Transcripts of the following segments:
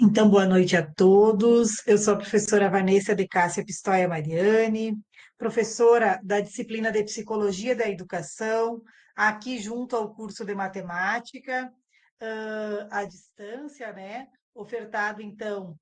Então, boa noite a todos. Eu sou a professora Vanessa de Cássia Pistoia Mariani, professora da disciplina de Psicologia da Educação, aqui junto ao curso de Matemática, à distância, né? Ofertado, então,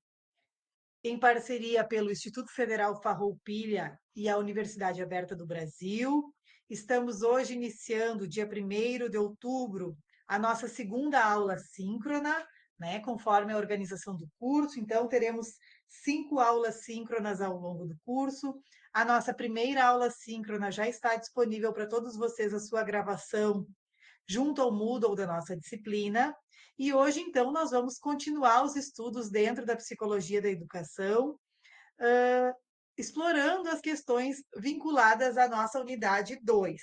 em parceria pelo Instituto Federal Farroupilha e a Universidade Aberta do Brasil. Estamos hoje iniciando, dia 1º de outubro, a nossa segunda aula síncrona, né, conforme a organização do curso. Então, teremos 5 aulas síncronas ao longo do curso. A nossa primeira aula síncrona já está disponível para todos vocês, a sua gravação junto ao Moodle da nossa disciplina. E hoje, então, nós vamos continuar os estudos dentro da psicologia da educação, explorando as questões vinculadas à nossa unidade 2.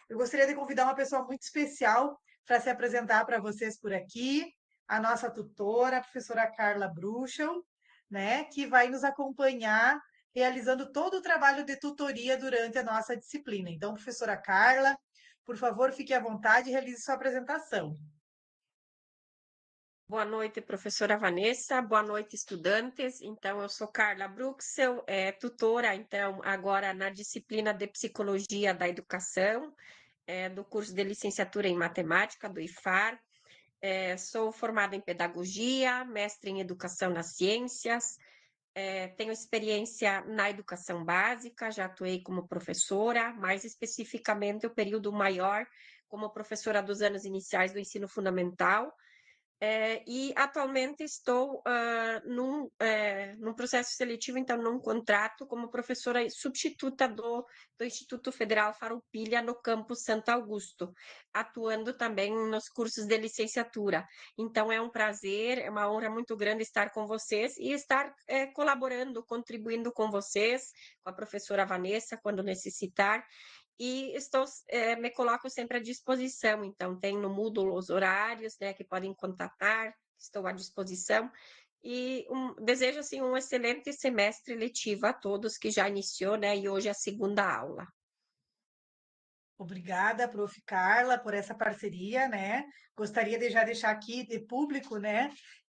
Eu gostaria de convidar uma pessoa muito especial para se apresentar para vocês por aqui, a nossa tutora, a professora Carla Bruchel, né, que vai nos acompanhar realizando todo o trabalho de tutoria durante a nossa disciplina. Então, professora Carla, por favor, fique à vontade e realize sua apresentação. Boa noite, professora Vanessa. Boa noite, estudantes. Então, eu sou Carla Bruxel, tutora, então, agora na disciplina de Psicologia da Educação, do curso de Licenciatura em Matemática, do IFAR. Sou formada em Pedagogia, mestre em Educação nas Ciências, tenho experiência na educação básica, já atuei como professora, mais especificamente o período maior como professora dos anos iniciais do ensino fundamental. E atualmente estou num processo seletivo, então, num contrato como professora substituta do Instituto Federal Farroupilha no campus Santo Augusto, atuando também nos cursos de licenciatura. Então, é um prazer, é uma honra muito grande estar com vocês e estar colaborando, contribuindo com vocês, com a professora Vanessa, quando necessitar. E me coloco sempre à disposição, então tem no Moodle os horários, né, que podem contatar, estou à disposição, e desejo, assim, um excelente semestre letivo a todos que já iniciou, né, e hoje é a segunda aula. Obrigada, prof. Carla, por essa parceria, né? Gostaria de já deixar aqui de público, né,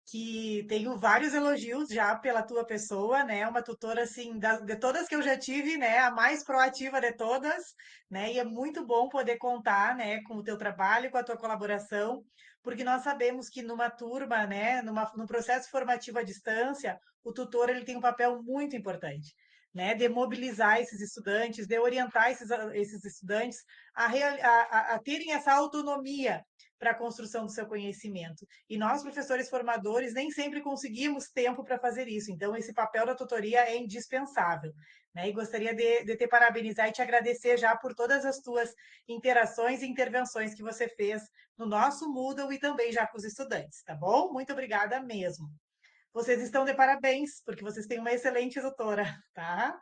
que tenho vários elogios já pela tua pessoa, né? Uma tutora, assim, de todas que eu já tive, né, a mais proativa de todas, né? E é muito bom poder contar, né, com o teu trabalho, com a tua colaboração, porque nós sabemos que numa turma, né, num processo formativo à distância, o tutor ele tem um papel muito importante, né, de mobilizar esses estudantes, de orientar esses estudantes a terem essa autonomia para a construção do seu conhecimento. E nós, professores formadores, nem sempre conseguimos tempo para fazer isso. Então, esse papel da tutoria é indispensável. Né? E gostaria de te parabenizar e te agradecer já por todas as tuas interações e intervenções que você fez no nosso Moodle e também já com os estudantes, tá bom? Muito obrigada mesmo. Vocês estão de parabéns, porque vocês têm uma excelente tutora, tá?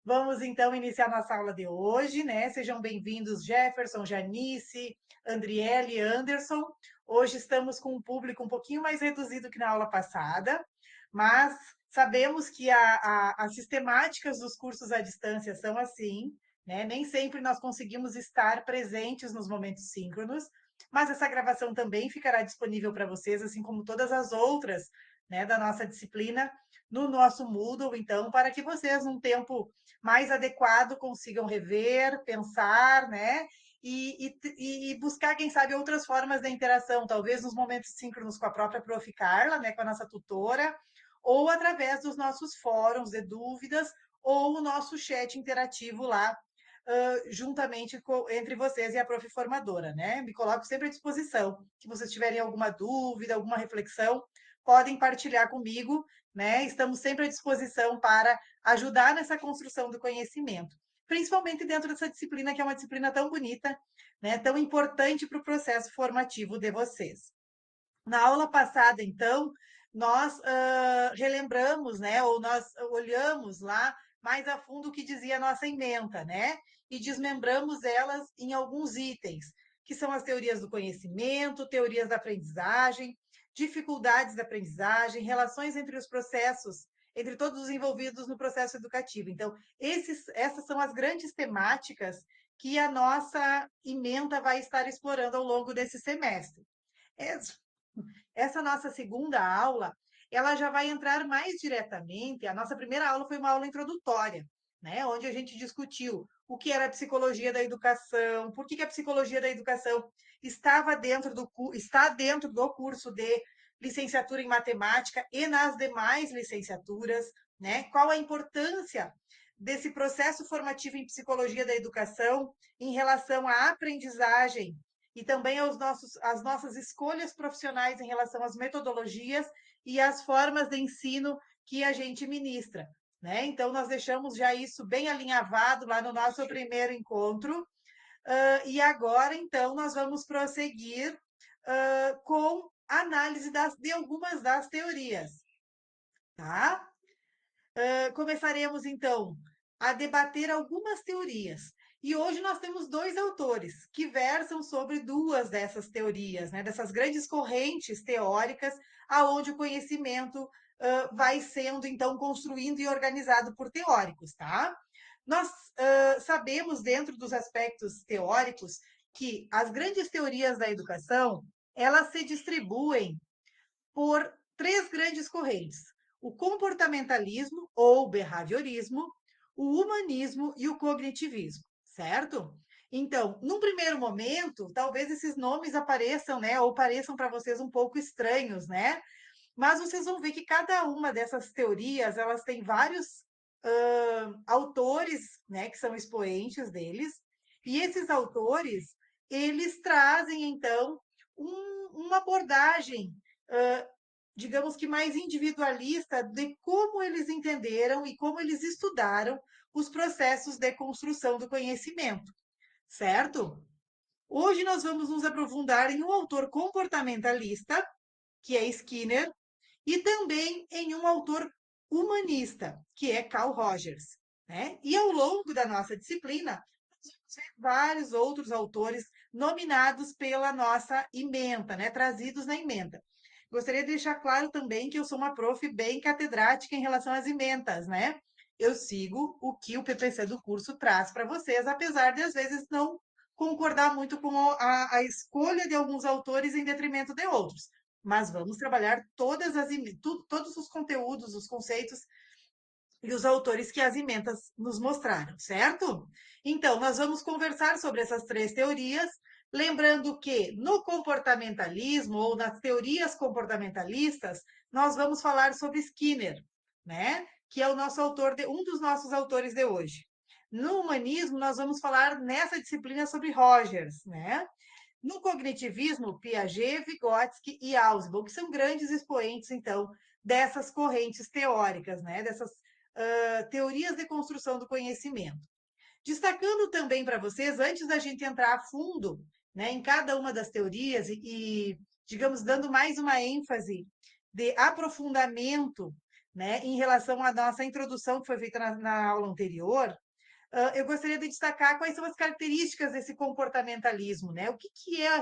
Vamos então iniciar nossa aula de hoje, né? Sejam bem-vindos Jefferson, Janice, Andriele e Anderson. Hoje estamos com um público um pouquinho mais reduzido que na aula passada, mas sabemos que as sistemáticas dos cursos à distância são assim, né? Nem sempre nós conseguimos estar presentes nos momentos síncronos, mas essa gravação também ficará disponível para vocês, assim como todas as outras, né, da nossa disciplina, no nosso Moodle, então, para que vocês, num tempo mais adequado, consigam rever, pensar, né? E buscar, quem sabe, outras formas de interação, talvez nos momentos síncronos com a própria prof. Carla, né, com a nossa tutora, ou através dos nossos fóruns de dúvidas, ou o nosso chat interativo lá, juntamente entre vocês e a prof. Formadora, né? Me coloco sempre à disposição. Se vocês tiverem alguma dúvida, alguma reflexão, podem partilhar comigo, né? Estamos sempre à disposição para ajudar nessa construção do conhecimento, principalmente dentro dessa disciplina que é uma disciplina tão bonita, né? Tão importante para o processo formativo de vocês. Na aula passada, então, nós relembramos, né? Ou nós olhamos lá mais a fundo o que dizia a nossa ementa, né? E desmembramos elas em alguns itens, que são as teorias do conhecimento, teorias da aprendizagem, dificuldades da aprendizagem, relações entre os processos, entre todos os envolvidos no processo educativo. Então, essas são as grandes temáticas que a nossa ementa vai estar explorando ao longo desse semestre. Essa nossa segunda aula, ela já vai entrar mais diretamente. A nossa primeira aula foi uma aula introdutória, né, onde a gente discutiu o que era a psicologia da educação, por que a psicologia da educação está dentro do curso de licenciatura em matemática e nas demais licenciaturas, né? Qual a importância desse processo formativo em psicologia da educação em relação à aprendizagem e também às nossas escolhas profissionais em relação às metodologias e às formas de ensino que a gente ministra, né? Então, nós deixamos já isso bem alinhavado lá no nosso primeiro encontro. E agora, então, nós vamos prosseguir com análise de algumas das teorias, tá? Começaremos, então, a debater algumas teorias. E hoje nós temos dois autores que versam sobre duas dessas teorias, né? Dessas grandes correntes teóricas, aonde o conhecimento vai sendo, então, construído e organizado por teóricos, tá? Nós sabemos, dentro dos aspectos teóricos, que as grandes teorias da educação, elas se distribuem por três grandes correntes: o comportamentalismo ou behaviorismo, o humanismo e o cognitivismo, certo? Então, num primeiro momento, talvez esses nomes apareçam, né, ou pareçam para vocês um pouco estranhos, né? Mas vocês vão ver que cada uma dessas teorias, elas têm vários autores, né, que são expoentes deles, e esses autores, eles trazem, então, uma abordagem, digamos que mais individualista, de como eles entenderam e como eles estudaram os processos de construção do conhecimento, certo? Hoje nós vamos nos aprofundar em um autor comportamentalista, que é Skinner, e também em um autor humanista, que é Carl Rogers, né? E ao longo da nossa disciplina, nós vamos ver vários outros autores nominados pela nossa ementa, né? Trazidos na ementa. Gostaria de deixar claro também que eu sou uma prof bem catedrática em relação às ementas, né? Eu sigo o que o PPC do curso traz para vocês, apesar de às vezes não concordar muito com a escolha de alguns autores em detrimento de outros. Mas vamos trabalhar todos os conteúdos, os conceitos e os autores que as ementas nos mostraram, certo? Então, nós vamos conversar sobre essas três teorias, lembrando que no comportamentalismo ou nas teorias comportamentalistas, nós vamos falar sobre Skinner, né? Que é o nosso autor um dos nossos autores de hoje. No humanismo, nós vamos falar nessa disciplina sobre Rogers, né? No cognitivismo, Piaget, Vygotsky e Ausubel, que são grandes expoentes, então, dessas correntes teóricas, né? Dessas teorias de construção do conhecimento. Destacando também para vocês, antes da gente entrar a fundo, né, em cada uma das teorias digamos, dando mais uma ênfase de aprofundamento, né, em relação à nossa introdução que foi feita na aula anterior, eu gostaria de destacar quais são as características desse comportamentalismo, né? O que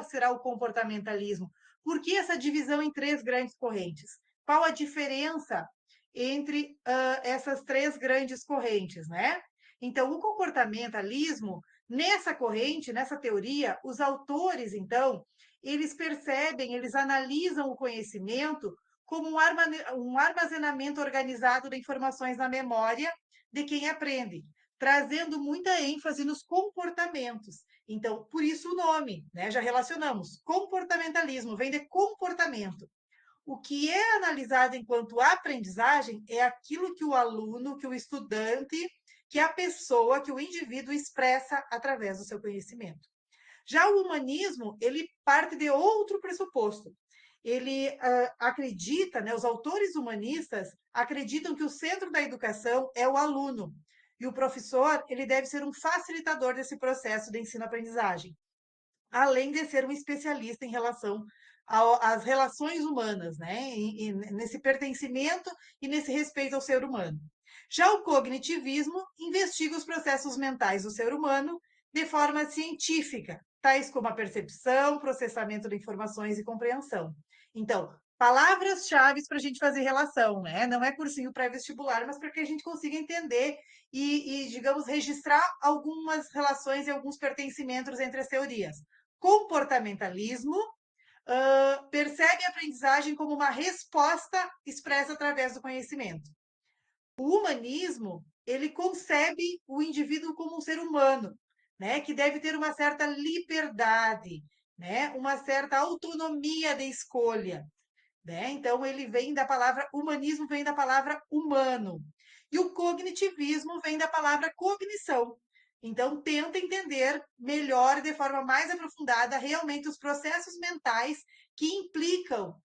será o comportamentalismo? Por que essa divisão em três grandes correntes? Qual a diferença entre essas três grandes correntes, né? Então, o comportamentalismo, nessa corrente, nessa teoria, os autores, então, eles percebem, eles analisam o conhecimento como um armazenamento organizado de informações na memória de quem aprende, trazendo muita ênfase nos comportamentos. Então, por isso o nome, né? Já relacionamos. Comportamentalismo vem de comportamento. O que é analisado enquanto aprendizagem é aquilo que o aluno, que o estudante, que a pessoa, que o indivíduo expressa através do seu conhecimento. Já o humanismo, ele parte de outro pressuposto. Ele acredita, né, os autores humanistas acreditam que o centro da educação é o aluno, e o professor, ele deve ser um facilitador desse processo de ensino-aprendizagem, além de ser um especialista em relação às relações humanas, né? Nesse pertencimento e nesse respeito ao ser humano. Já o cognitivismo investiga os processos mentais do ser humano de forma científica, tais como a percepção, processamento de informações e compreensão. Então, palavras-chave para a gente fazer relação, né? Não é cursinho pré-vestibular, mas para que a gente consiga entender digamos, registrar algumas relações e alguns pertencimentos entre as teorias. Comportamentalismo, percebe a aprendizagem como uma resposta expressa através do conhecimento. O humanismo, ele concebe o indivíduo como um ser humano, né, que deve ter uma certa liberdade, né, uma certa autonomia de escolha, né? Então ele vem da palavra humanismo, vem da palavra humano. E o cognitivismo vem da palavra cognição. Então tenta entender melhor, de forma mais aprofundada, realmente os processos mentais que implicam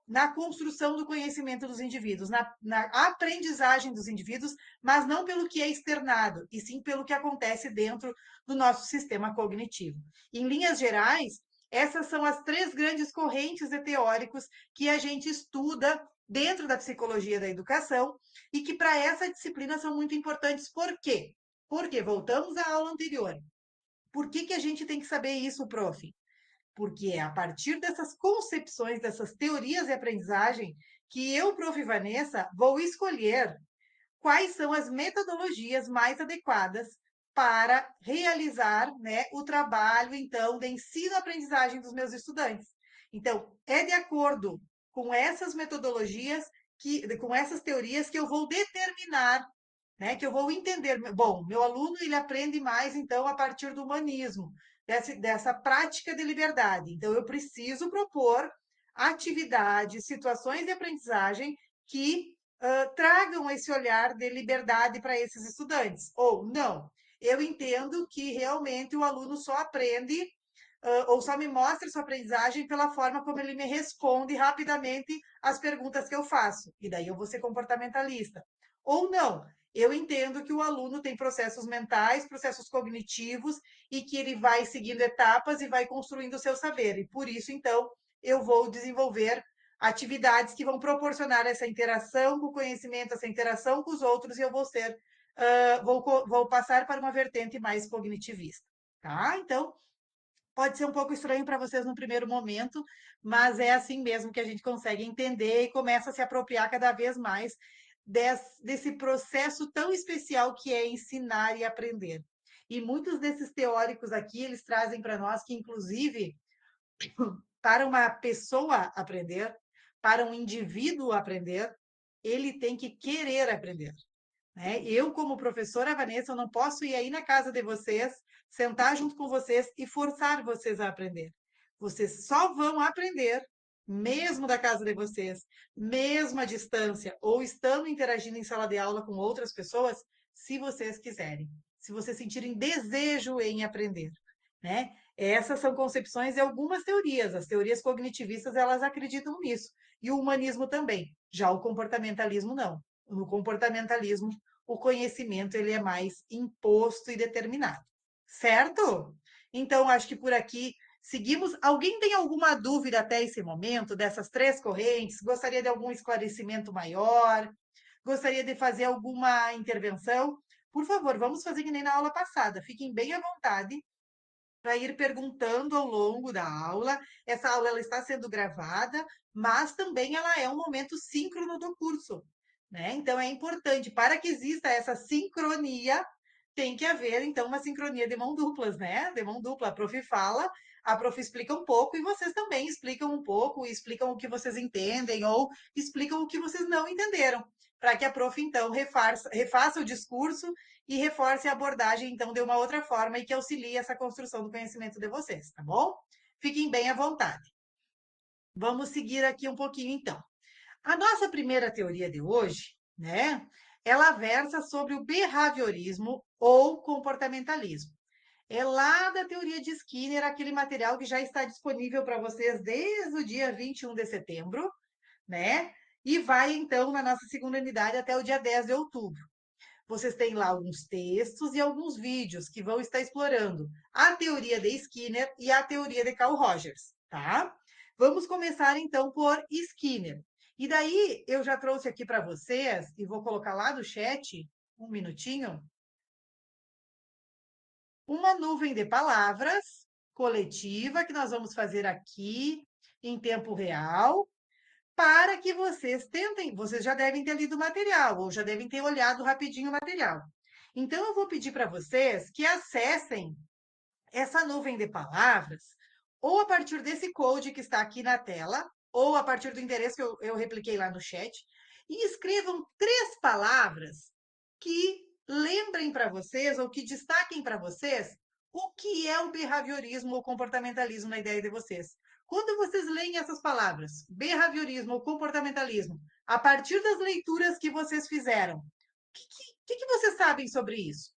na construção do conhecimento dos indivíduos, na aprendizagem dos indivíduos, mas não pelo que é externado, e sim pelo que acontece dentro do nosso sistema cognitivo. Em linhas gerais, essas são as 3 grandes correntes de teóricos que a gente estuda dentro da psicologia da educação e que para essa disciplina são muito importantes. Por quê? Porque voltamos à aula anterior. Por que a gente tem que saber isso, prof? Porque é a partir dessas concepções, dessas teorias de aprendizagem, que eu, prof. Vanessa, vou escolher quais são as metodologias mais adequadas para realizar, né, o trabalho, então, de ensino-aprendizagem dos meus estudantes. Então, é de acordo com essas metodologias, com essas teorias, que eu vou determinar, né, que eu vou entender. Bom, meu aluno ele aprende mais, então, a partir do humanismo, dessa prática de liberdade. Então, eu preciso propor atividades, situações de aprendizagem que tragam esse olhar de liberdade para esses estudantes. Ou não, eu entendo que realmente o aluno só aprende ou só me mostra sua aprendizagem pela forma como ele me responde rapidamente as perguntas que eu faço. E daí eu vou ser comportamentalista. Ou não, eu entendo que o aluno tem processos mentais, processos cognitivos e que ele vai seguindo etapas e vai construindo o seu saber. E por isso, então, eu vou desenvolver atividades que vão proporcionar essa interação com o conhecimento, essa interação com os outros, e eu vou ser, vou passar para uma vertente mais cognitivista, tá? Então, pode ser um pouco estranho para vocês no primeiro momento, mas é assim mesmo que a gente consegue entender e começa a se apropriar cada vez mais desse processo tão especial que é ensinar e aprender. E muitos desses teóricos aqui, eles trazem para nós que, inclusive, para uma pessoa aprender, para um indivíduo aprender, ele tem que querer aprender, né? Eu, como professora Vanessa, eu não posso ir aí na casa de vocês, sentar junto com vocês e forçar vocês a aprender. Vocês só vão aprender, mesmo da casa de vocês, mesmo à distância, ou estando interagindo em sala de aula com outras pessoas, se vocês quiserem, se vocês sentirem desejo em aprender, né? Essas são concepções e algumas teorias. As teorias cognitivistas, elas acreditam nisso. E o humanismo também. Já o comportamentalismo, não. No comportamentalismo, o conhecimento ele é mais imposto e determinado. Certo? Então, acho que por aqui seguimos. Alguém tem alguma dúvida até esse momento dessas 3 correntes? Gostaria de algum esclarecimento maior? Gostaria de fazer alguma intervenção? Por favor, vamos fazer que nem na aula passada. Fiquem bem à vontade para ir perguntando ao longo da aula. Essa aula ela está sendo gravada, mas também ela é um momento síncrono do curso, né? Então é importante, para que exista essa sincronia, tem que haver então uma sincronia de mão duplas, né? De mão dupla. A prof fala, a prof explica um pouco e vocês também explicam um pouco, explicam o que vocês entendem ou explicam o que vocês não entenderam, para que a prof então refaça o discurso e reforce a abordagem, então, de uma outra forma e que auxilie essa construção do conhecimento de vocês, tá bom? Fiquem bem à vontade. Vamos seguir aqui um pouquinho, então. A nossa primeira teoria de hoje, né, ela versa sobre o behaviorismo ou comportamentalismo. É lá da teoria de Skinner, aquele material que já está disponível para vocês desde o dia 21 de setembro, né? E vai, então, na nossa segunda unidade até o dia 10 de outubro. Vocês têm lá alguns textos e alguns vídeos que vão estar explorando a teoria de Skinner e a teoria de Carl Rogers, tá? Vamos começar então por Skinner. E daí eu já trouxe aqui para vocês e vou colocar lá no chat um minutinho uma nuvem de palavras coletiva que nós vamos fazer aqui em tempo real para que vocês tentem, vocês já devem ter lido o material, ou já devem ter olhado rapidinho o material. Então, eu vou pedir para vocês que acessem essa nuvem de palavras, ou a partir desse code que está aqui na tela, ou a partir do endereço que eu repliquei lá no chat, e escrevam 3 palavras que lembrem para vocês ou que destaquem para vocês o que é o behaviorismo ou comportamentalismo na ideia de vocês. Quando vocês leem essas palavras, behaviorismo ou comportamentalismo, a partir das leituras que vocês fizeram, o que vocês sabem sobre isso?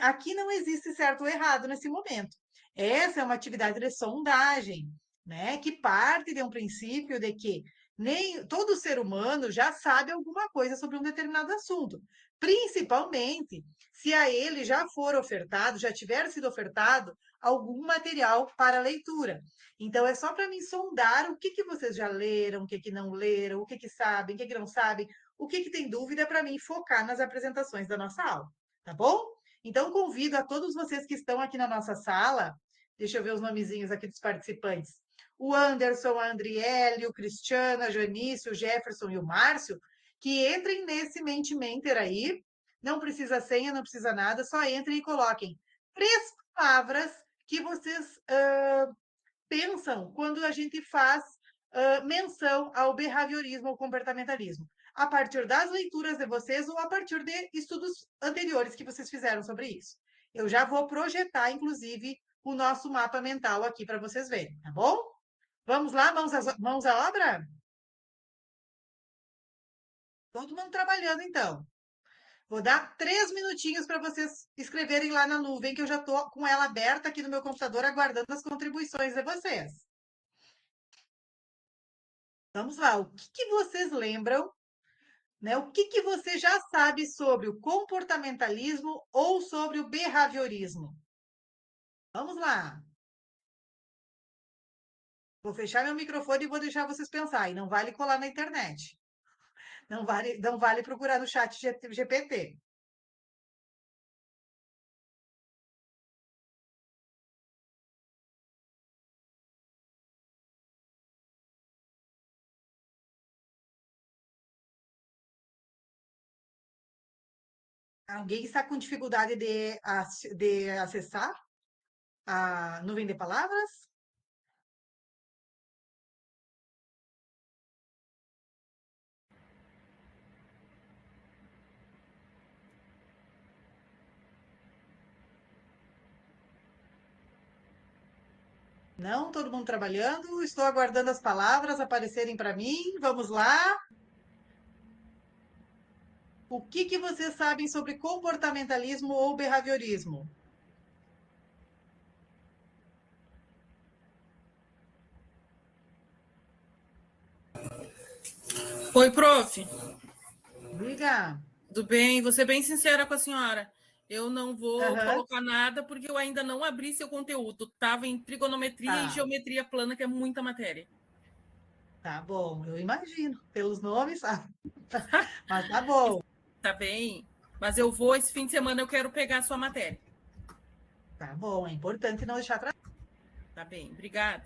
Aqui não existe certo ou errado nesse momento. Essa é uma atividade de sondagem, né? Que parte de um princípio de que nem todo ser humano já sabe alguma coisa sobre um determinado assunto, principalmente se a ele já for ofertado, já tiver sido ofertado algum material para leitura. Então é só para mim sondar o que vocês já leram, o que não leram, o que sabem, o que não sabem, o que tem dúvida para mim focar nas apresentações da nossa aula, tá bom? Então convido a todos vocês que estão aqui na nossa sala, deixa eu ver os nomezinhos aqui dos participantes. O Anderson, a Andriele, o Cristiano, a Janice, o Jefferson e o Márcio, que entrem nesse Mentimeter aí. Não precisa senha, não precisa nada, só entrem e coloquem 3 palavras que vocês pensam quando a gente faz menção ao behaviorismo ou comportamentalismo. A partir das leituras de vocês ou a partir de estudos anteriores que vocês fizeram sobre isso. Eu já vou projetar, inclusive, o nosso mapa mental aqui para vocês verem, tá bom? Vamos lá, mãos à obra? Todo mundo trabalhando, então. Vou dar 3 minutinhos para vocês escreverem lá na nuvem, que eu já estou com ela aberta aqui no meu computador, aguardando as contribuições de vocês. Vamos lá, o que vocês lembram, né? O que você já sabe sobre o comportamentalismo ou sobre o behaviorismo? Vamos lá. Vou fechar meu microfone e vou deixar vocês pensarem. Não vale colar na internet. Não vale procurar no chat GPT. Alguém está com dificuldade de acessar a nuvem de palavras? Não, todo mundo trabalhando. Estou aguardando as palavras aparecerem para mim. Vamos lá. O que vocês sabem sobre comportamentalismo ou behaviorismo? Oi, prof. Diga. Tudo bem? Vou ser bem sincera com a senhora. Eu não vou Aham, colocar nada porque eu ainda não abri seu conteúdo. Estava em trigonometria e tá. geometria plana, que é muita matéria. Tá bom, eu imagino. Pelos nomes, sabe? Mas tá bom. Tá bem? Mas eu vou, esse fim de semana eu quero pegar a sua matéria. Tá bom, é importante não deixar atrás. Tá bem, obrigada.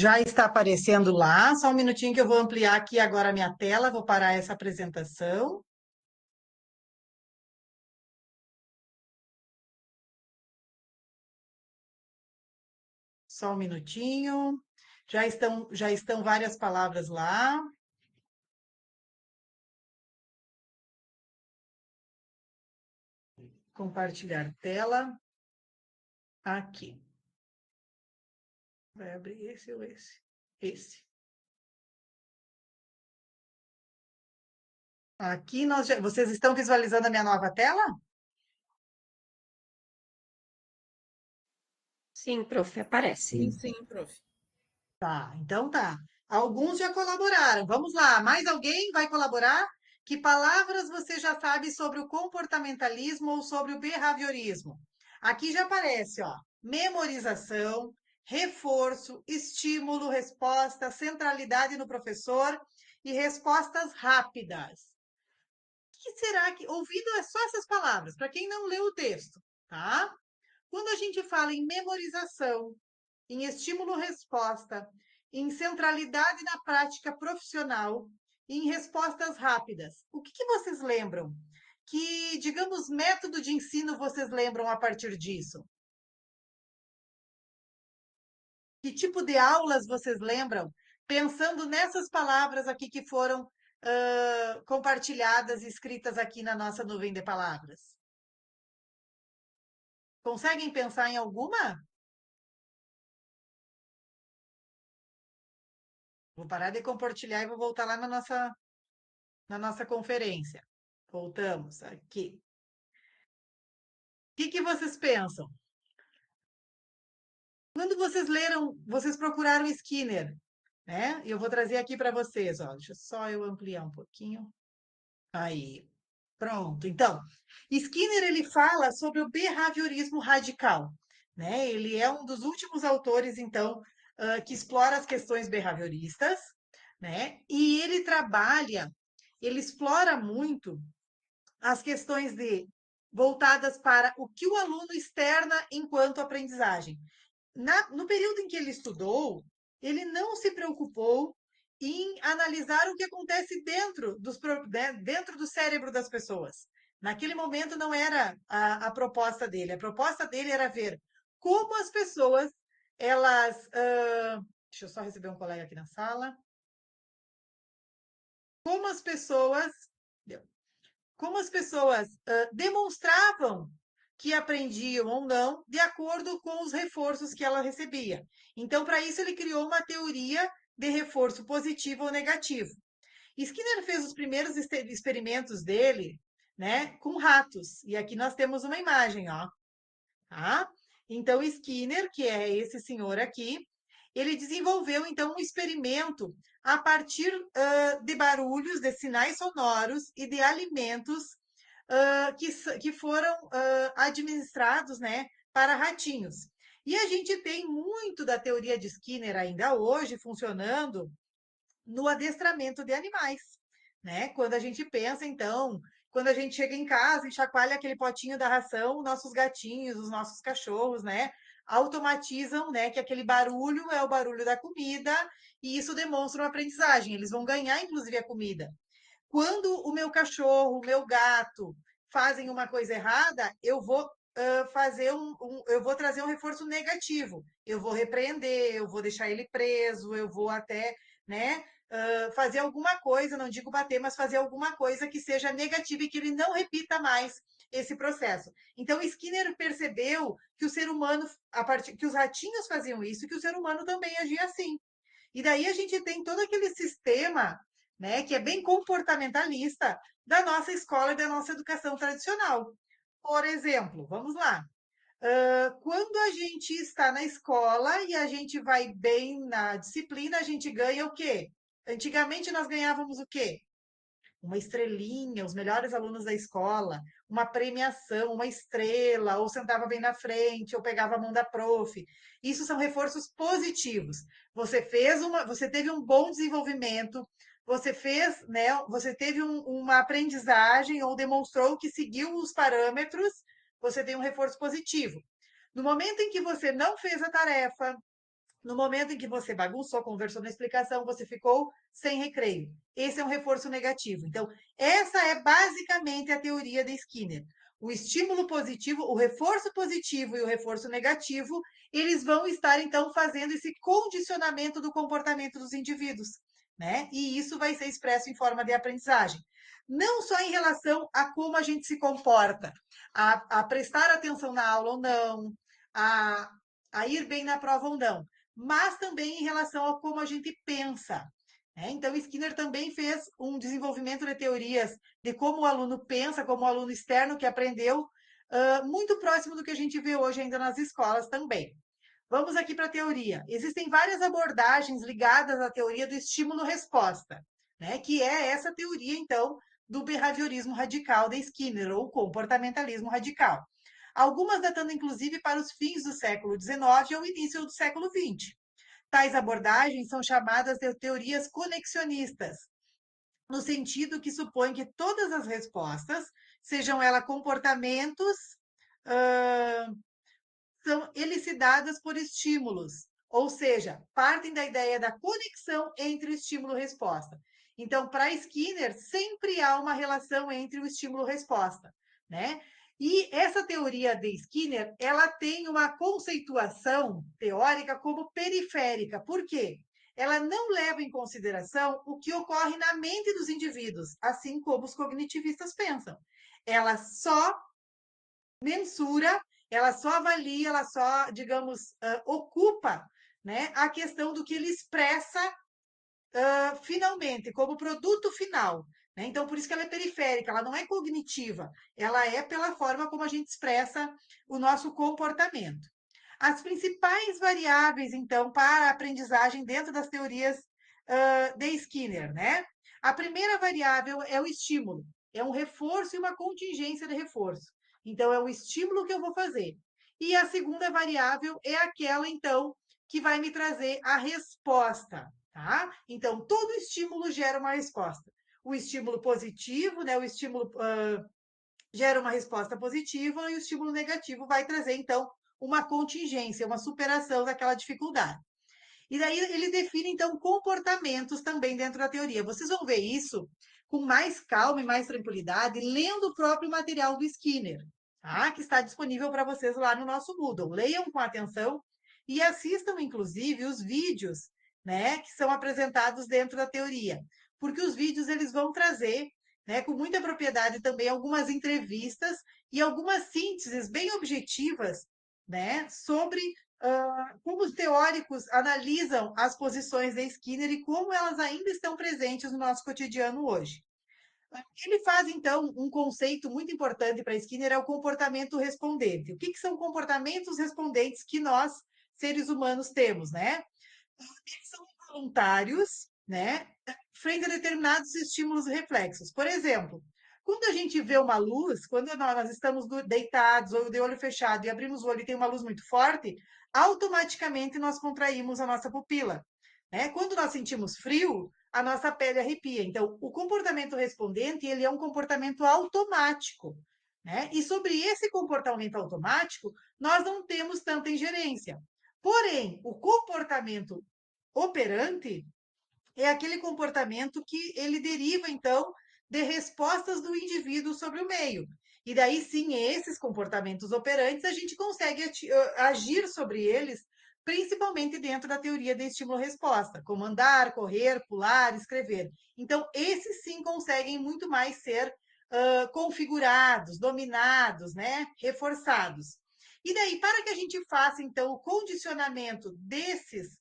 Já está aparecendo lá. Só um minutinho que eu vou ampliar aqui agora a minha tela, vou parar essa apresentação. Só um minutinho. Já estão várias palavras lá. Compartilhar tela. Aqui. Vai abrir esse ou esse? Esse. Aqui vocês estão visualizando a minha nova tela? Sim, prof, aparece. Sim, prof. Tá, então tá. Alguns já colaboraram. Vamos lá, mais alguém vai colaborar? Que palavras você já sabe sobre o comportamentalismo ou sobre o behaviorismo? Aqui já aparece, ó, memorização, reforço, estímulo, resposta, centralidade no professor e respostas rápidas. O que será que. Ouvido é só essas palavras, para quem não leu o texto, tá? Quando a gente fala em memorização, em estímulo-resposta, em centralidade na prática profissional, em respostas rápidas. O que vocês lembram? Que, digamos, método de ensino vocês lembram a partir disso? Que tipo de aulas vocês lembram? Pensando nessas palavras aqui que foram compartilhadas e escritas aqui na nossa nuvem de palavras. Conseguem pensar em alguma? Vou parar de compartilhar e vou voltar lá na nossa conferência. Voltamos aqui. O que vocês pensam? Quando vocês leram, vocês procuraram Skinner, né? Eu vou trazer aqui para vocês, ó. Deixa só eu ampliar um pouquinho. Aí, pronto. Então, Skinner ele fala sobre o behaviorismo radical, né? Ele é um dos últimos autores, então, que explora as questões behavioristas, né? E ele explora muito as questões voltadas para o que o aluno externa enquanto aprendizagem. No período em que ele estudou, ele não se preocupou em analisar o que acontece dentro do cérebro das pessoas. Naquele momento não era a proposta dele. A proposta dele era ver como as pessoas, elas... deixa eu só receber um colega aqui na sala. Como as pessoas... Como as pessoas demonstravam que aprendiam ou não, de acordo com os reforços que ela recebia. Então, para isso, ele criou uma teoria de reforço positivo ou negativo. Skinner fez os primeiros experimentos dele, né, com ratos. E aqui nós temos uma imagem, ó. Tá? Então, Skinner, que é esse senhor aqui, ele desenvolveu, então, um experimento a partir de barulhos, de sinais sonoros e de alimentos que foram administrados, né, para ratinhos. E a gente tem muito da teoria de Skinner ainda hoje funcionando no adestramento de animais, né? Quando a gente pensa, então, quando a gente chega em casa e chacoalha aquele potinho da ração, nossos gatinhos, os nossos cachorros, né? Automatizam, né, que aquele barulho é o barulho da comida e isso demonstra uma aprendizagem. Eles vão ganhar, inclusive, a comida. Quando o meu cachorro, o meu gato fazem uma coisa errada, eu vou eu vou trazer um reforço negativo. Eu vou repreender, eu vou deixar ele preso, eu vou até, né, fazer alguma coisa, não digo bater, mas fazer alguma coisa que seja negativa e que ele não repita mais esse processo. Então, Skinner percebeu que o ser humano, que os ratinhos faziam isso, que o ser humano também agia assim. E daí a gente tem todo aquele sistema, né, que é bem comportamentalista da nossa escola e da nossa educação tradicional. Por exemplo, vamos lá. Quando a gente está na escola e a gente vai bem na disciplina, a gente ganha o quê? Antigamente nós ganhávamos o quê? Uma estrelinha, os melhores alunos da escola, uma premiação, uma estrela, ou sentava bem na frente, ou pegava a mão da prof. Isso são reforços positivos. Você teve um bom desenvolvimento, você fez, né, você teve uma aprendizagem ou demonstrou que seguiu os parâmetros, você tem um reforço positivo. No momento em que você não fez a tarefa, No momento em que você bagunçou, conversou na explicação, você ficou sem recreio. Esse é um reforço negativo. Então, essa é basicamente a teoria de Skinner. O estímulo positivo, o reforço positivo e o reforço negativo, eles vão estar, então, fazendo esse condicionamento do comportamento dos indivíduos, né? E isso vai ser expresso em forma de aprendizagem. Não só em relação a como a gente se comporta, a prestar atenção na aula ou não, a ir bem na prova ou não, mas também em relação a como a gente pensa. Né? Então, Skinner também fez um desenvolvimento de teorias de como o aluno pensa, como o aluno externo que aprendeu, muito próximo do que a gente vê hoje ainda nas escolas também. Vamos aqui para a teoria. Existem várias abordagens ligadas à teoria do estímulo-resposta, né? Que é essa teoria, então, do behaviorismo radical de Skinner, ou comportamentalismo radical. Algumas datando, inclusive, para os fins do século XIX ou início do século XX. Tais abordagens são chamadas de teorias conexionistas, no sentido que supõe que todas as respostas, sejam elas comportamentos, são elicitadas por estímulos, ou seja, partem da ideia da conexão entre o estímulo e resposta. Então, para Skinner, sempre há uma relação entre o estímulo e resposta, né? E essa teoria de Skinner, ela tem uma conceituação teórica como periférica. Por quê? Ela não leva em consideração o que ocorre na mente dos indivíduos, assim como os cognitivistas pensam. Ela só mensura, ela só avalia, ela só, digamos, ocupa, né, a questão do que ele expressa finalmente, como produto final. Né? Então, por isso que ela é periférica, ela não é cognitiva, ela é pela forma como a gente expressa o nosso comportamento. As principais variáveis, então, para a aprendizagem dentro das teorias de Skinner, né? A primeira variável é o estímulo, é um reforço e uma contingência de reforço. Então, é o estímulo que eu vou fazer. E a segunda variável é aquela, então, que vai me trazer a resposta, tá? Então, todo estímulo gera uma resposta. O estímulo positivo, né? O estímulo gera uma resposta positiva e o estímulo negativo vai trazer, então, uma contingência, uma superação daquela dificuldade. E daí ele define, então, comportamentos também dentro da teoria. Vocês vão ver isso com mais calma e mais tranquilidade, lendo o próprio material do Skinner, tá? Que está disponível para vocês lá no nosso Moodle. Leiam com atenção e assistam, inclusive, os vídeos, né, que são apresentados dentro da teoria. Porque os vídeos eles vão trazer, né, com muita propriedade também algumas entrevistas e algumas sínteses bem objetivas, né, sobre como os teóricos analisam as posições de Skinner e como elas ainda estão presentes no nosso cotidiano hoje. Ele faz, então, um conceito muito importante para Skinner, é o comportamento respondente. O que são comportamentos respondentes que nós, seres humanos, temos, né? Eles são voluntários, né? Frente a determinados estímulos e reflexos. Por exemplo, quando a gente vê uma luz, quando nós estamos deitados ou de olho fechado e abrimos o olho e tem uma luz muito forte, automaticamente nós contraímos a nossa pupila. Né? Quando nós sentimos frio, a nossa pele arrepia. Então, o comportamento respondente, ele é um comportamento automático. Né? E sobre esse comportamento automático, nós não temos tanta ingerência. Porém, o comportamento operante é aquele comportamento que ele deriva, então, de respostas do indivíduo sobre o meio. E daí sim, esses comportamentos operantes, a gente consegue agir sobre eles, principalmente dentro da teoria de estímulo-resposta, como andar, correr, pular, escrever. Então, esses sim conseguem muito mais ser configurados, dominados, né, reforçados. E daí, para que a gente faça, então, o condicionamento desses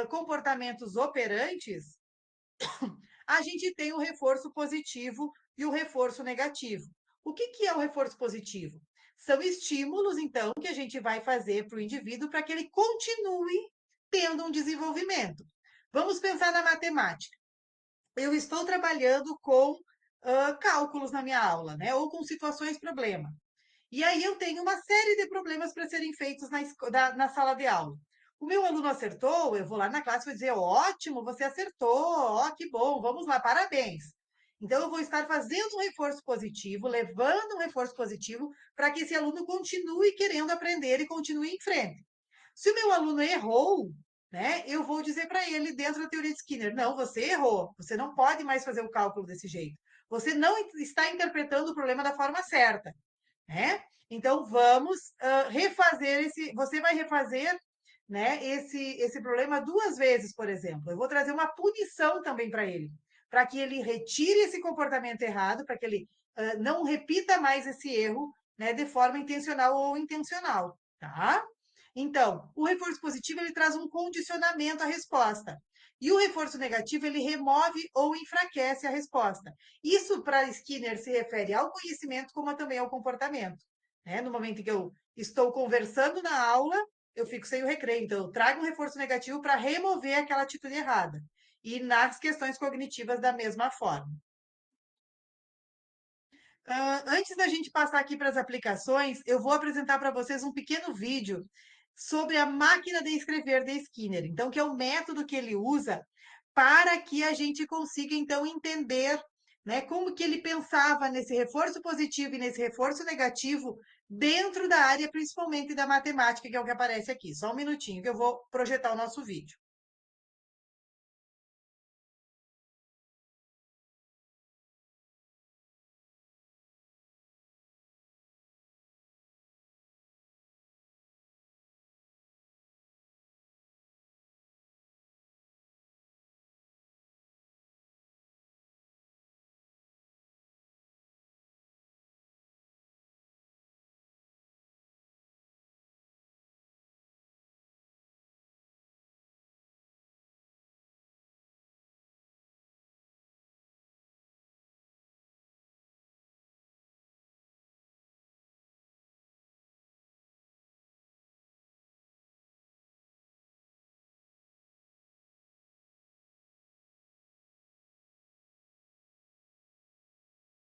comportamentos operantes, a gente tem o reforço positivo e o reforço negativo. O que é o reforço positivo? São estímulos, então, que a gente vai fazer para o indivíduo para que ele continue tendo um desenvolvimento. Vamos pensar na matemática. Eu estou trabalhando com cálculos na minha aula, né? Ou com situações problema. E aí eu tenho uma série de problemas para serem feitos na sala de aula. O meu aluno acertou, eu vou lá na classe e vou dizer, ótimo, você acertou, ó, que bom, vamos lá, parabéns. Então, eu vou estar fazendo um reforço positivo, levando um reforço positivo, para que esse aluno continue querendo aprender e continue em frente. Se o meu aluno errou, né? Eu vou dizer para ele, dentro da teoria de Skinner, não, você errou, você não pode mais fazer o cálculo desse jeito. Você não está interpretando o problema da forma certa, né? Então vamos refazer esse. Você vai refazer, né, esse problema duas vezes, por exemplo. Eu vou trazer uma punição também para que ele retire esse comportamento errado, para que ele não repita mais esse erro, né, de forma intencional ou intencional, tá? Então, o reforço positivo ele traz um condicionamento à resposta. E o reforço negativo ele remove ou enfraquece a resposta. Isso para Skinner se refere ao conhecimento como também ao comportamento. Né? No momento em que eu estou conversando na aula, eu fico sem o recreio. Então, eu trago um reforço negativo para remover aquela atitude errada. E nas questões cognitivas, da mesma forma. Antes da gente passar aqui para as aplicações, eu vou apresentar para vocês um pequeno vídeo sobre a máquina de escrever de Skinner. Então, que é o método que ele usa para que a gente consiga, então, entender, né, como que ele pensava nesse reforço positivo e nesse reforço negativo dentro da área, principalmente da matemática, que é o que aparece aqui. Só um minutinho que eu vou projetar o nosso vídeo.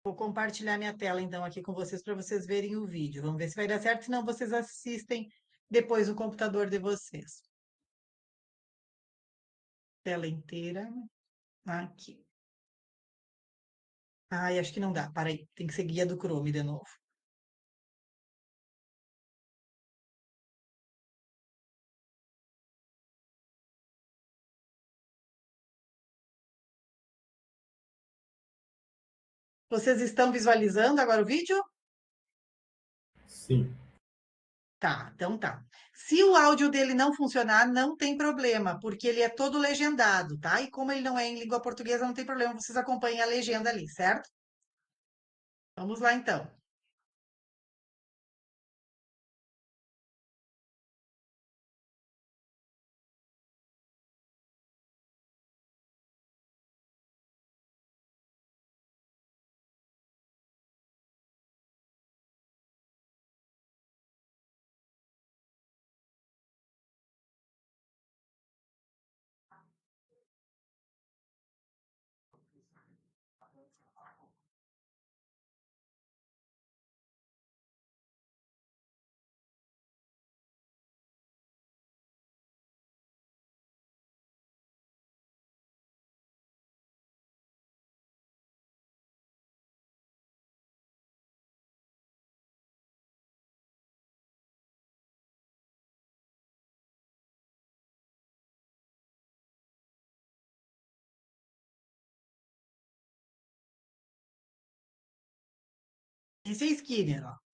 Vou compartilhar minha tela, então, aqui com vocês para vocês verem o vídeo. Vamos ver se vai dar certo, senão vocês assistem depois no computador de vocês. Tela inteira. Aqui. Ai, acho que não dá. Para aí. Tem que ser guia do Chrome de novo. Vocês estão visualizando agora o vídeo? Sim. Tá, então tá. Se o áudio dele não funcionar, não tem problema, porque ele é todo legendado, tá? E como ele não é em língua portuguesa, não tem problema, vocês acompanhem a legenda ali, certo? Vamos lá então. Esse é Skinner, ó.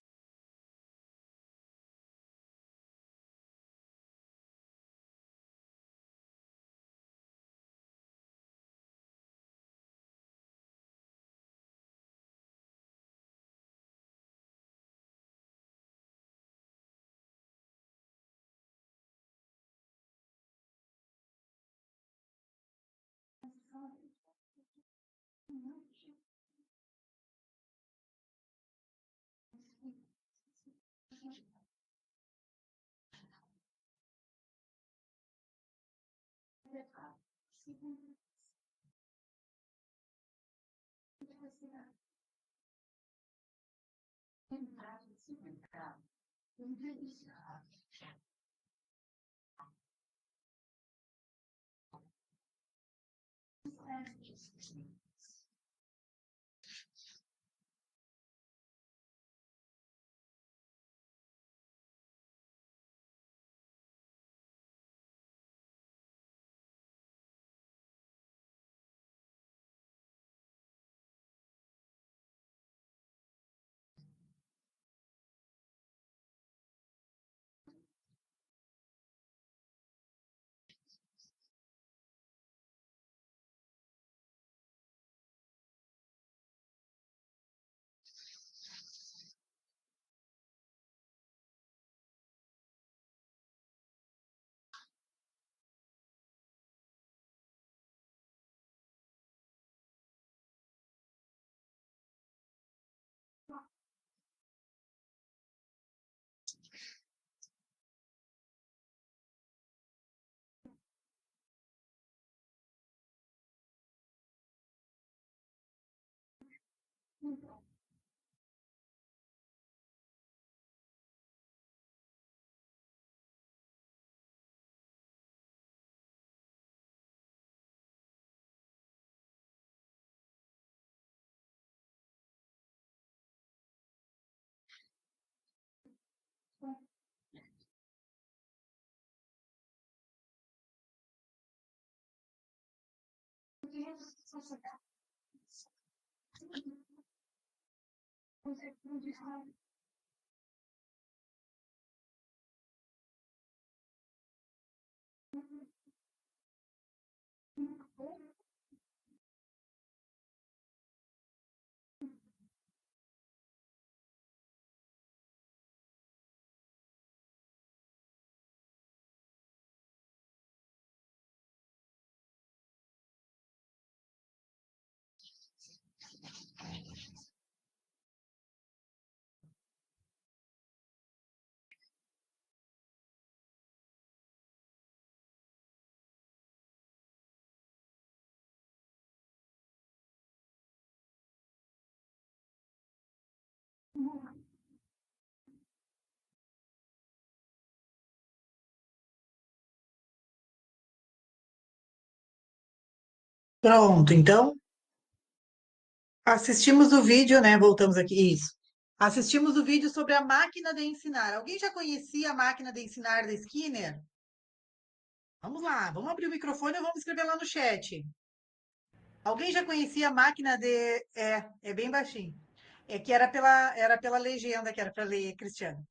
Pronto, então assistimos o vídeo, né? Voltamos aqui. Isso. Assistimos o vídeo sobre a máquina de ensinar. Alguém já conhecia a máquina de ensinar da Skinner? Vamos lá, vamos abrir o microfone e vamos escrever lá no chat. Alguém já conhecia a máquina de. É bem baixinho. É que era pela legenda que era para ler, Cristiano.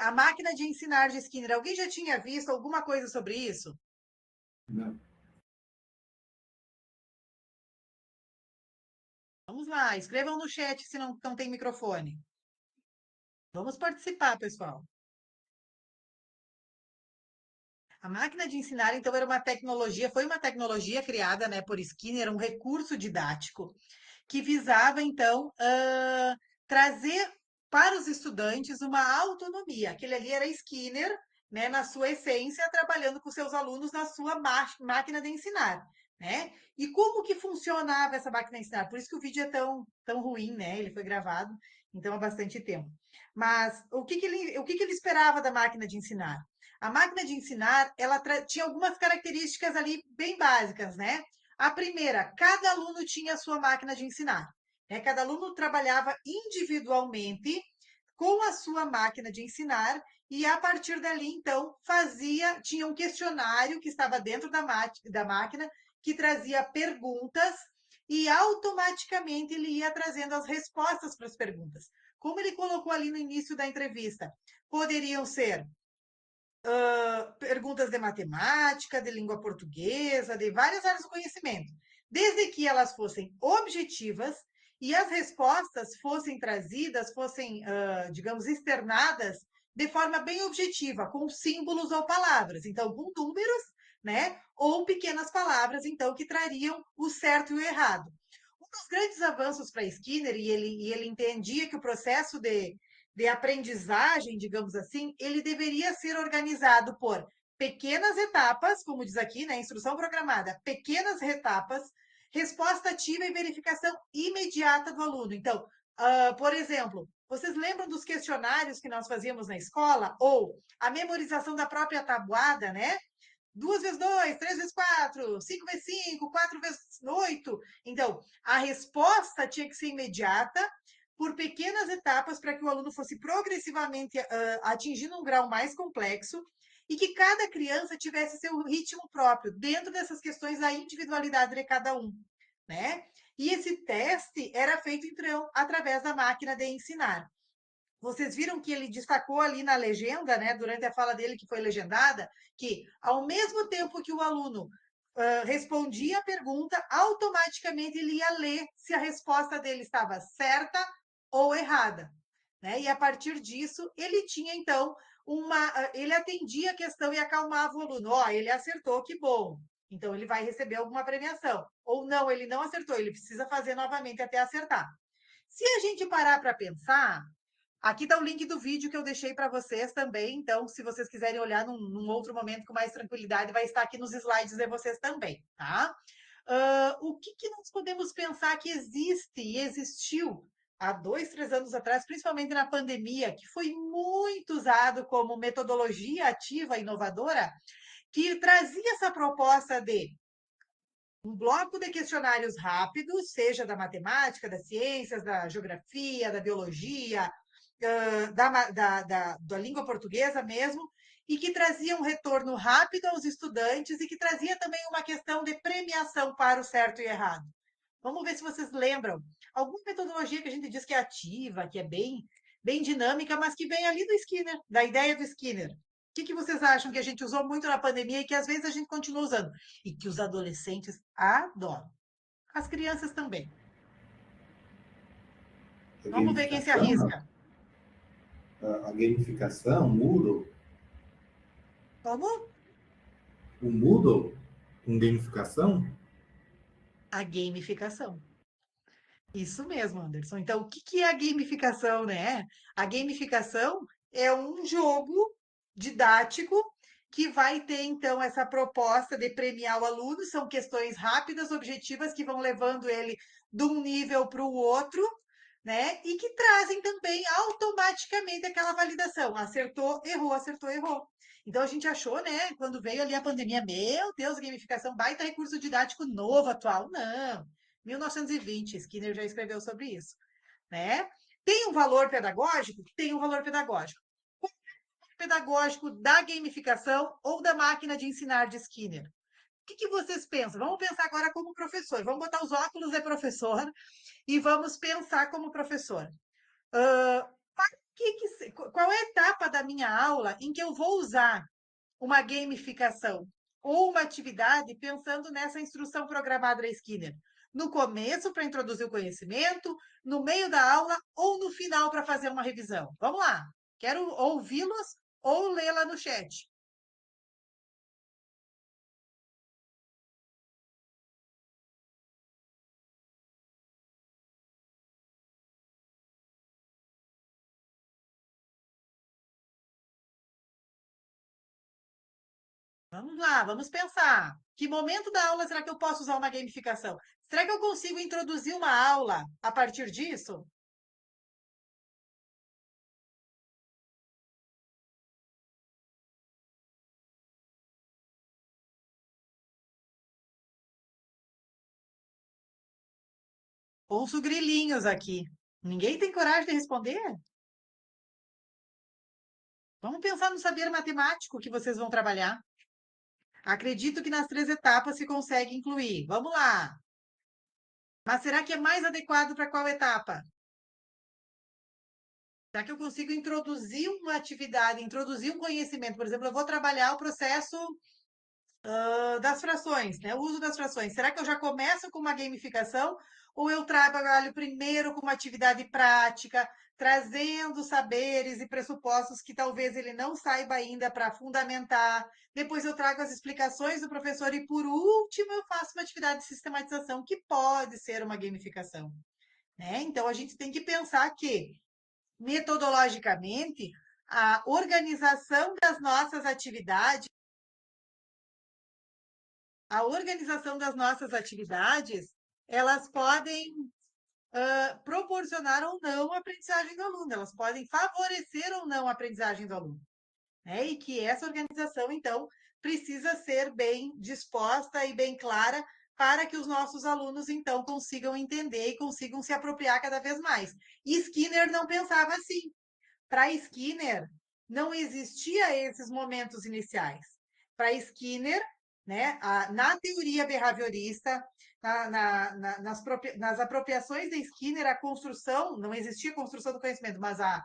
A máquina de ensinar de Skinner. Alguém já tinha visto alguma coisa sobre isso? Não. Vamos lá, escrevam no chat se não tem microfone. Vamos participar, pessoal. A máquina de ensinar, então, foi uma tecnologia criada, né, por Skinner, um recurso didático que visava, então, trazer para os estudantes uma autonomia. Aquele ali era Skinner, né, na sua essência, trabalhando com seus alunos na sua máquina de ensinar, né? E como que funcionava essa máquina de ensinar? Por isso que o vídeo é tão ruim, né? Ele foi gravado, então, há bastante tempo. Mas o que ele esperava da máquina de ensinar? A máquina de ensinar, ela tinha algumas características ali bem básicas, né? A primeira, cada aluno tinha a sua máquina de ensinar, né? Cada aluno trabalhava individualmente com a sua máquina de ensinar e a partir dali, então, tinha um questionário que estava dentro da máquina que trazia perguntas e automaticamente ele ia trazendo as respostas para as perguntas. Como ele colocou ali no início da entrevista, poderiam ser perguntas de matemática, de língua portuguesa, de várias áreas do conhecimento, desde que elas fossem objetivas e as respostas fossem trazidas, fossem, digamos, externadas de forma bem objetiva, com símbolos ou palavras. Então, com números, né? Ou pequenas palavras, então, que trariam o certo e o errado. Um dos grandes avanços para Skinner, e ele entendia que o processo de aprendizagem, digamos assim, ele deveria ser organizado por pequenas etapas, como diz aqui, né, instrução programada, pequenas etapas, resposta ativa e verificação imediata do aluno. Então, por exemplo, vocês lembram dos questionários que nós fazíamos na escola? Ou a memorização da própria tabuada, né? 2 vezes 2, 3 vezes 4, 5 vezes 5, 4 vezes 8. Então, a resposta tinha que ser imediata, por pequenas etapas, para que o aluno fosse progressivamente atingindo um grau mais complexo e que cada criança tivesse seu ritmo próprio, dentro dessas questões da individualidade de cada um, né? E esse teste era feito, então, através da máquina de ensinar. Vocês viram que ele destacou ali na legenda, né, durante a fala dele, que foi legendada, que ao mesmo tempo que o aluno respondia a pergunta, automaticamente ele ia ler se a resposta dele estava certa ou errada. Né? E a partir disso, ele tinha, então, ele atendia a questão e acalmava o aluno. Ó, ele acertou, que bom. Então, ele vai receber alguma premiação. Ou não, ele não acertou, ele precisa fazer novamente até acertar. Se a gente parar para pensar, aqui está o link do vídeo que eu deixei para vocês também. Então, se vocês quiserem olhar num outro momento com mais tranquilidade, vai estar aqui nos slides de vocês também, tá? O que nós podemos pensar que existe e existiu há 2, 3 anos atrás, principalmente na pandemia, que foi muito usado como metodologia ativa, inovadora, que trazia essa proposta de um bloco de questionários rápidos, seja da matemática, das ciências, da geografia, da biologia, da língua portuguesa mesmo, e que trazia um retorno rápido aos estudantes e que trazia também uma questão de premiação para o certo e errado. Vamos ver se vocês lembram. Alguma metodologia que a gente diz que é ativa, que é bem dinâmica, mas que vem ali do Skinner, da ideia do Skinner. O que vocês acham que a gente usou muito na pandemia e que às vezes a gente continua usando? E que os adolescentes adoram. As crianças também. A Vamos ver quem se gamificação, arrisca. a gamificação, Moodle. Como? O Moodle com gamificação? A gamificação. Isso mesmo, Anderson. Então, o que é a gamificação, né? A gamificação é um jogo didático que vai ter, então, essa proposta de premiar o aluno. São questões rápidas, objetivas, que vão levando ele de um nível para o outro, né? E que trazem também automaticamente aquela validação. Acertou, errou, acertou, errou. Então, a gente achou, né, quando veio ali a pandemia, meu Deus, gamificação, baita recurso didático novo, atual. Não. 1920, Skinner já escreveu sobre isso, né? Tem um valor pedagógico? Tem um valor pedagógico. Qual é o valor pedagógico da gamificação ou da máquina de ensinar de Skinner? O que vocês pensam? Vamos pensar agora como professor. Vamos botar os óculos de professor e vamos pensar como professor. Qual é a etapa da minha aula em que eu vou usar uma gamificação ou uma atividade pensando nessa instrução programada da Skinner? No começo, para introduzir o conhecimento, no meio da aula ou no final para fazer uma revisão? Vamos lá. Quero ouvi-los ou lê-la no chat. Vamos lá, vamos pensar. Que momento da aula será que eu posso usar uma gamificação? Será que eu consigo introduzir uma aula a partir disso? Ouço grilinhos aqui. Ninguém tem coragem de responder? Vamos pensar no saber matemático que vocês vão trabalhar. Acredito que nas 3 etapas se consegue incluir. Vamos lá. Mas será que é mais adequado para qual etapa? Será que eu consigo introduzir uma atividade, introduzir um conhecimento? Por exemplo, eu vou trabalhar o processo das frações, né? O uso das frações. Será que eu já começo com uma gamificação ou eu trabalho primeiro com uma atividade prática, trazendo saberes e pressupostos que talvez ele não saiba ainda para fundamentar? Depois eu trago as explicações do professor e, por último, eu faço uma atividade de sistematização que pode ser uma gamificação, né? Então, a gente tem que pensar que, metodologicamente, a organização das nossas atividades elas podem proporcionar ou não a aprendizagem do aluno, elas podem favorecer ou não a aprendizagem do aluno, né? E que essa organização, então, precisa ser bem disposta e bem clara para que os nossos alunos, então, consigam entender e consigam se apropriar cada vez mais. E Skinner não pensava assim. Para Skinner, não existia esses momentos iniciais. Para Skinner, né, na teoria behaviorista, nas apropriações de Skinner, a construção, não existia construção do conhecimento, mas a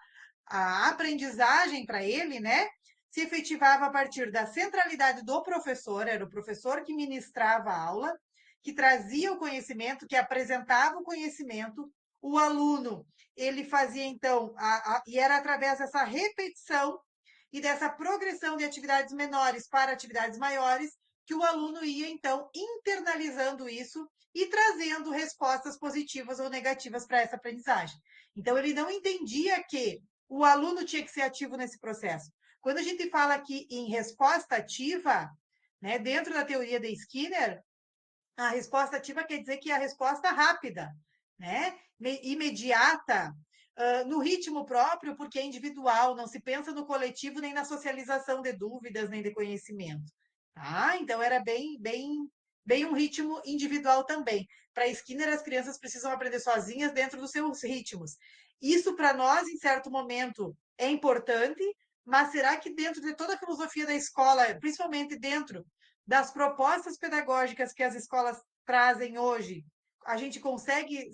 aprendizagem para ele, né, se efetivava a partir da centralidade do professor, era o professor que ministrava a aula, que trazia o conhecimento, que apresentava o conhecimento, o aluno, ele fazia então, e era através dessa repetição e dessa progressão de atividades menores para atividades maiores, que o aluno ia então internalizando isso e trazendo respostas positivas ou negativas para essa aprendizagem. Então, ele não entendia que o aluno tinha que ser ativo nesse processo. Quando a gente fala aqui em resposta ativa, né, dentro da teoria de Skinner, a resposta ativa quer dizer que é a resposta rápida, né, imediata, no ritmo próprio, porque é individual, não se pensa no coletivo nem na socialização de dúvidas nem de conhecimento. Tá? Então, era bem um ritmo individual também. Para Skinner, as crianças precisam aprender sozinhas dentro dos seus ritmos. Isso, para nós, em certo momento, é importante, mas será que dentro de toda a filosofia da escola, principalmente dentro das propostas pedagógicas que as escolas trazem hoje, a gente consegue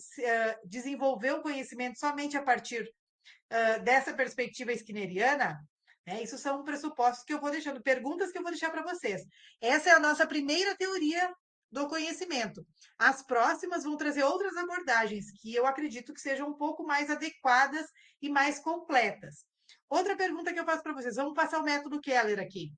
desenvolver o conhecimento somente a partir dessa perspectiva skinneriana? Né? Isso são pressupostos que eu vou deixando, perguntas que eu vou deixar para vocês. Essa é a nossa primeira teoria do conhecimento. As próximas vão trazer outras abordagens que eu acredito que sejam um pouco mais adequadas e mais completas. Outra pergunta que eu faço para vocês, vamos passar o método Keller aqui.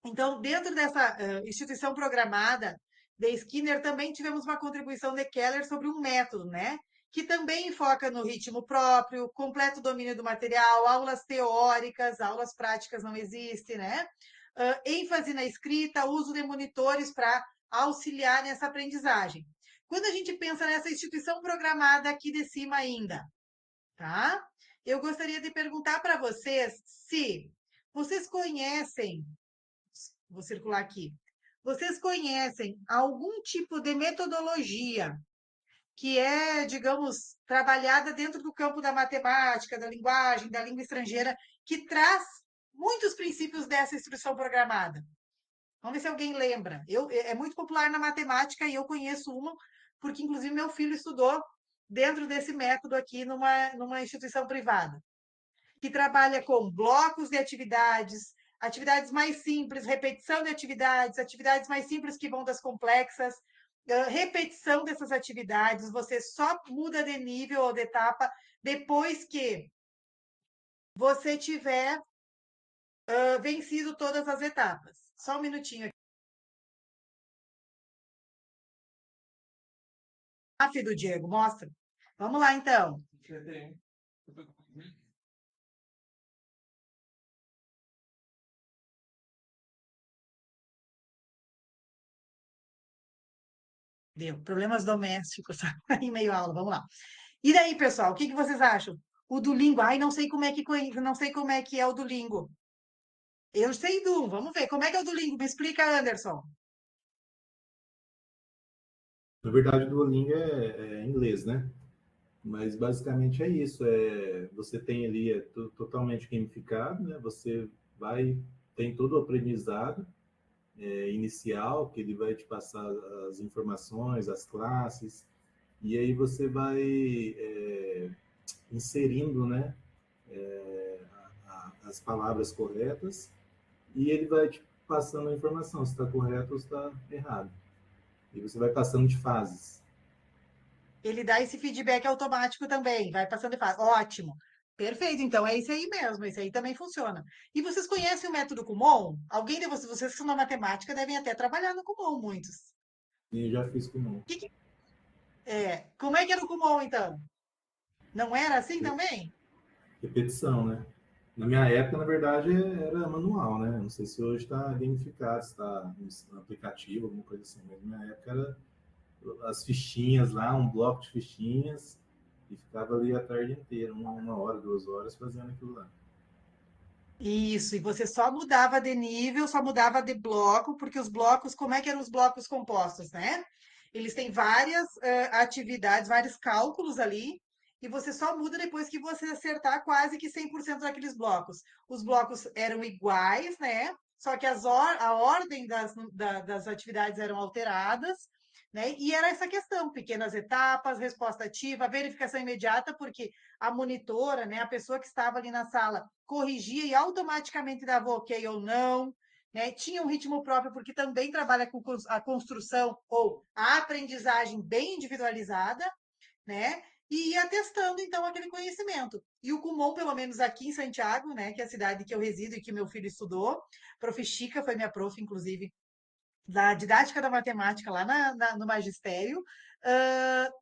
Então, dentro dessa instituição programada de Skinner, também tivemos uma contribuição de Keller sobre um método, né? Que também foca no ritmo próprio, completo domínio do material, aulas teóricas, aulas práticas não existem, né? ênfase na escrita, uso de monitores para auxiliar nessa aprendizagem. Quando a gente pensa nessa instituição programada aqui de cima ainda, tá? Eu gostaria de perguntar para vocês se vocês conhecem, vou circular aqui, vocês conhecem algum tipo de metodologia que é, digamos, trabalhada dentro do campo da matemática, da linguagem, da língua estrangeira, que traz muitos princípios dessa instrução programada? Vamos ver se alguém lembra. É muito popular na matemática e eu conheço uma, porque inclusive meu filho estudou dentro desse método aqui numa instituição privada, que trabalha com blocos de atividades, atividades mais simples, repetição de atividades, atividades mais simples que vão das complexas, repetição dessas atividades, você só muda de nível ou de etapa depois que você tiver vencido todas as etapas. Só um minutinho aqui. Rápido, Diego, mostra. Vamos lá, então. Deu. Problemas domésticos em meio aula. Vamos lá. E daí, pessoal, o que vocês acham? O Duolingo, ai, não sei como é que é o Duolingo. Eu sei vamos ver. Como é que é o Duolingo? Me explica, Anderson. Na verdade, o Duolingo é inglês, né? Mas basicamente é isso. Você tem ali totalmente gamificado, né? Você tem todo o aprendizado inicial, que ele vai te passar as informações, as classes, e aí você vai inserindo, né? As palavras corretas, e ele vai te passando a informação, se está correto ou se está errado. E você vai passando de fases. Ele dá esse feedback automático também, vai passando de fase. Ótimo. Perfeito, então é isso aí mesmo, esse aí também funciona. E vocês conhecem o método Kumon? Alguém de vocês que são na matemática devem até trabalhar no Kumon, muitos. E já fiz com Como é que era o Kumon, então? Não era assim também? repetição, né? Na minha época, na verdade, era manual, né? Não sei se hoje está gamificado, se está no aplicativo, alguma coisa assim. Mas na minha época era as fichinhas lá, um bloco de fichinhas, e ficava ali a tarde inteira, 1 hora, 2 horas, fazendo aquilo lá. Isso, e você só mudava de nível, só mudava de bloco, porque os blocos, como é que eram os blocos compostos, né? Eles têm várias atividades, vários cálculos ali, e você só muda depois que você acertar quase que 100% daqueles blocos. Os blocos eram iguais, né? Só que a ordem das atividades eram alteradas, né? E era essa questão, pequenas etapas, resposta ativa, verificação imediata, porque a monitora, né, a pessoa que estava ali na sala, corrigia e automaticamente dava ok ou não, né? Tinha um ritmo próprio, porque também trabalha com a construção ou a aprendizagem bem individualizada, né? E ia testando, então, aquele conhecimento. E o Kumon, pelo menos aqui em Santiago, né, que é a cidade que eu resido e que meu filho estudou, prof. Chica foi minha prof, inclusive, da didática da matemática lá no magistério,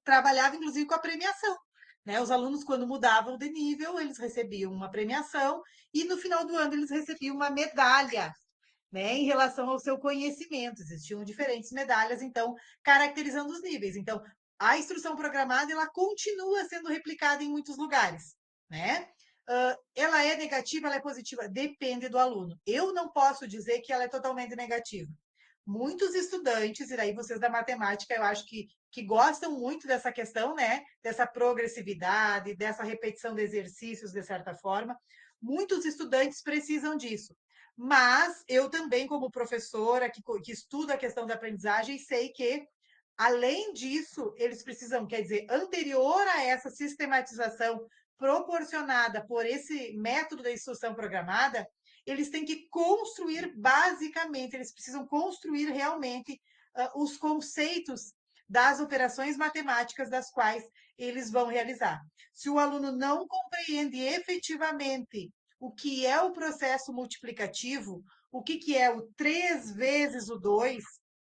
trabalhava inclusive com a premiação. Né? Os alunos, quando mudavam de nível, eles recebiam uma premiação e no final do ano eles recebiam uma medalha, né, em relação ao seu conhecimento. Existiam diferentes medalhas, então, caracterizando os níveis. Então, a instrução programada ela continua sendo replicada em muitos lugares, né? Ela é negativa, ela é positiva? Depende do aluno. Eu não posso dizer que ela é totalmente negativa. muitos estudantes, e daí vocês da matemática, eu acho que gostam muito dessa questão, né? Dessa progressividade, dessa repetição de exercícios, de certa forma. Muitos estudantes precisam disso. Mas eu também, como professora que estuda a questão da aprendizagem, sei que, além disso, eles precisam, quer dizer, anterior a essa sistematização proporcionada por esse método da instrução programada, eles têm que construir basicamente, eles precisam construir realmente os conceitos das operações matemáticas das quais eles vão realizar. Se o aluno não compreende efetivamente o que é o processo multiplicativo, o que é o 3 vezes o 2,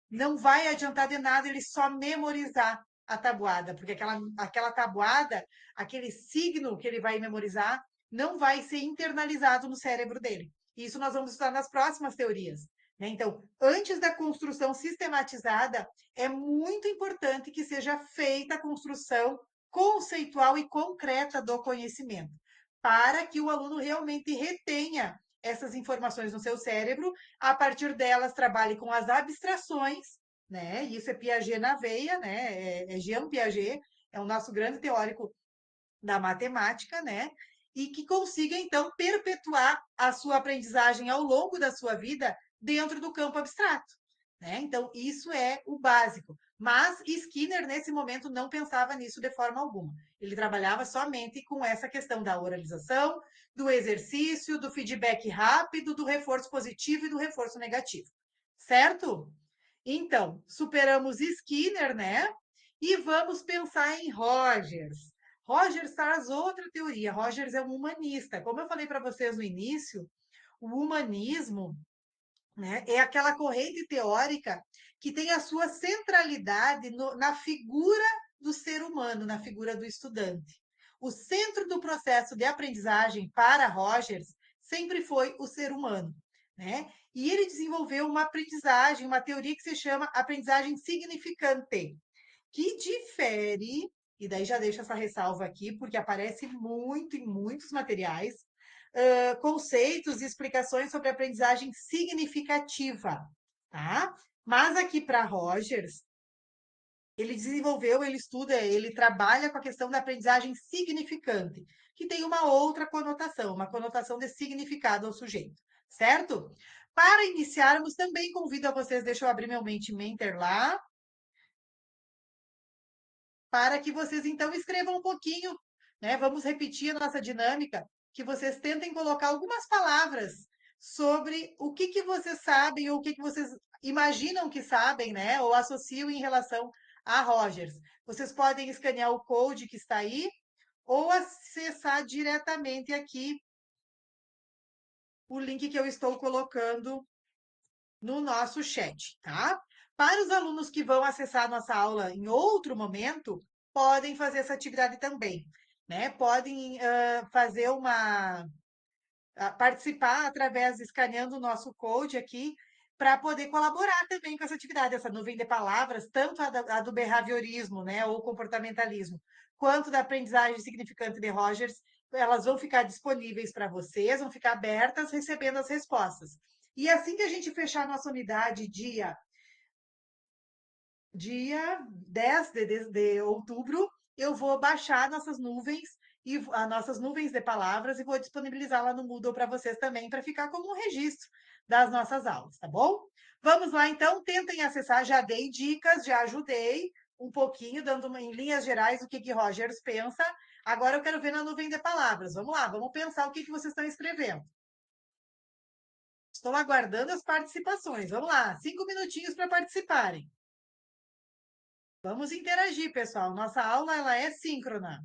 não vai adiantar de nada ele só memorizar a tabuada, porque aquela tabuada, aquele signo que ele vai memorizar, não vai ser internalizado no cérebro dele. Isso nós vamos estudar nas próximas teorias. Né? Então, antes da construção sistematizada, é muito importante que seja feita a construção conceitual e concreta do conhecimento, para que o aluno realmente retenha essas informações no seu cérebro, a partir delas trabalhe com as abstrações, né? Isso é Piaget na veia, né? É Jean Piaget, é o nosso grande teórico da matemática, né? E que consiga, então, perpetuar a sua aprendizagem ao longo da sua vida dentro do campo abstrato. Né? Então, isso é o básico. Mas Skinner, nesse momento, não pensava nisso de forma alguma. Ele trabalhava somente com essa questão da oralização, do exercício, do feedback rápido, do reforço positivo e do reforço negativo. Certo? Então, superamos Skinner, né? E vamos pensar em Rogers. Rogers traz outra teoria. Rogers é um humanista. Como eu falei para vocês no início, o humanismo, né, é aquela corrente teórica que tem a sua centralidade na figura do ser humano, na figura do estudante. O centro do processo de aprendizagem para Rogers sempre foi o ser humano. Né? E ele desenvolveu uma aprendizagem, uma teoria que se chama aprendizagem significante, que difere, e daí já deixo essa ressalva aqui, porque aparece muito em muitos materiais, conceitos e explicações sobre aprendizagem significativa, tá? Mas aqui para Rogers, ele desenvolveu, ele estuda, ele trabalha com a questão da aprendizagem significante, que tem uma outra conotação, uma conotação de significado ao sujeito, certo? Para iniciarmos, também convido a vocês, deixa eu abrir meu Mentimeter lá, para que vocês então escrevam um pouquinho, né? Vamos repetir a nossa dinâmica, que vocês tentem colocar algumas palavras sobre o que vocês sabem ou o que vocês imaginam que sabem, né? Ou associam em relação a Rogers. Vocês podem escanear o code que está aí ou acessar diretamente aqui o link que eu estou colocando no nosso chat, tá? Para os alunos que vão acessar a nossa aula em outro momento, podem fazer essa atividade também, né? Podem fazer participar através, escaneando o nosso code aqui, para poder colaborar também com essa atividade, essa nuvem de palavras, tanto a do behaviorismo, né, ou comportamentalismo, quanto da aprendizagem significante de Rogers, elas vão ficar disponíveis para vocês, vão ficar abertas, recebendo as respostas. E assim que a gente fechar a nossa unidade, dia 10 de outubro, eu vou baixar nossas nuvens e as nossas nuvens de palavras e vou disponibilizar lá no Moodle para vocês também, para ficar como um registro das nossas aulas, tá bom? Vamos lá, então, tentem acessar, já dei dicas, já ajudei um pouquinho, dando em linhas gerais o que Rogers pensa. Agora eu quero ver na nuvem de palavras. Vamos lá, vamos pensar o que vocês estão escrevendo. Estou aguardando as participações. Vamos lá, 5 minutinhos para participarem. Vamos interagir, pessoal. Nossa aula ela é síncrona.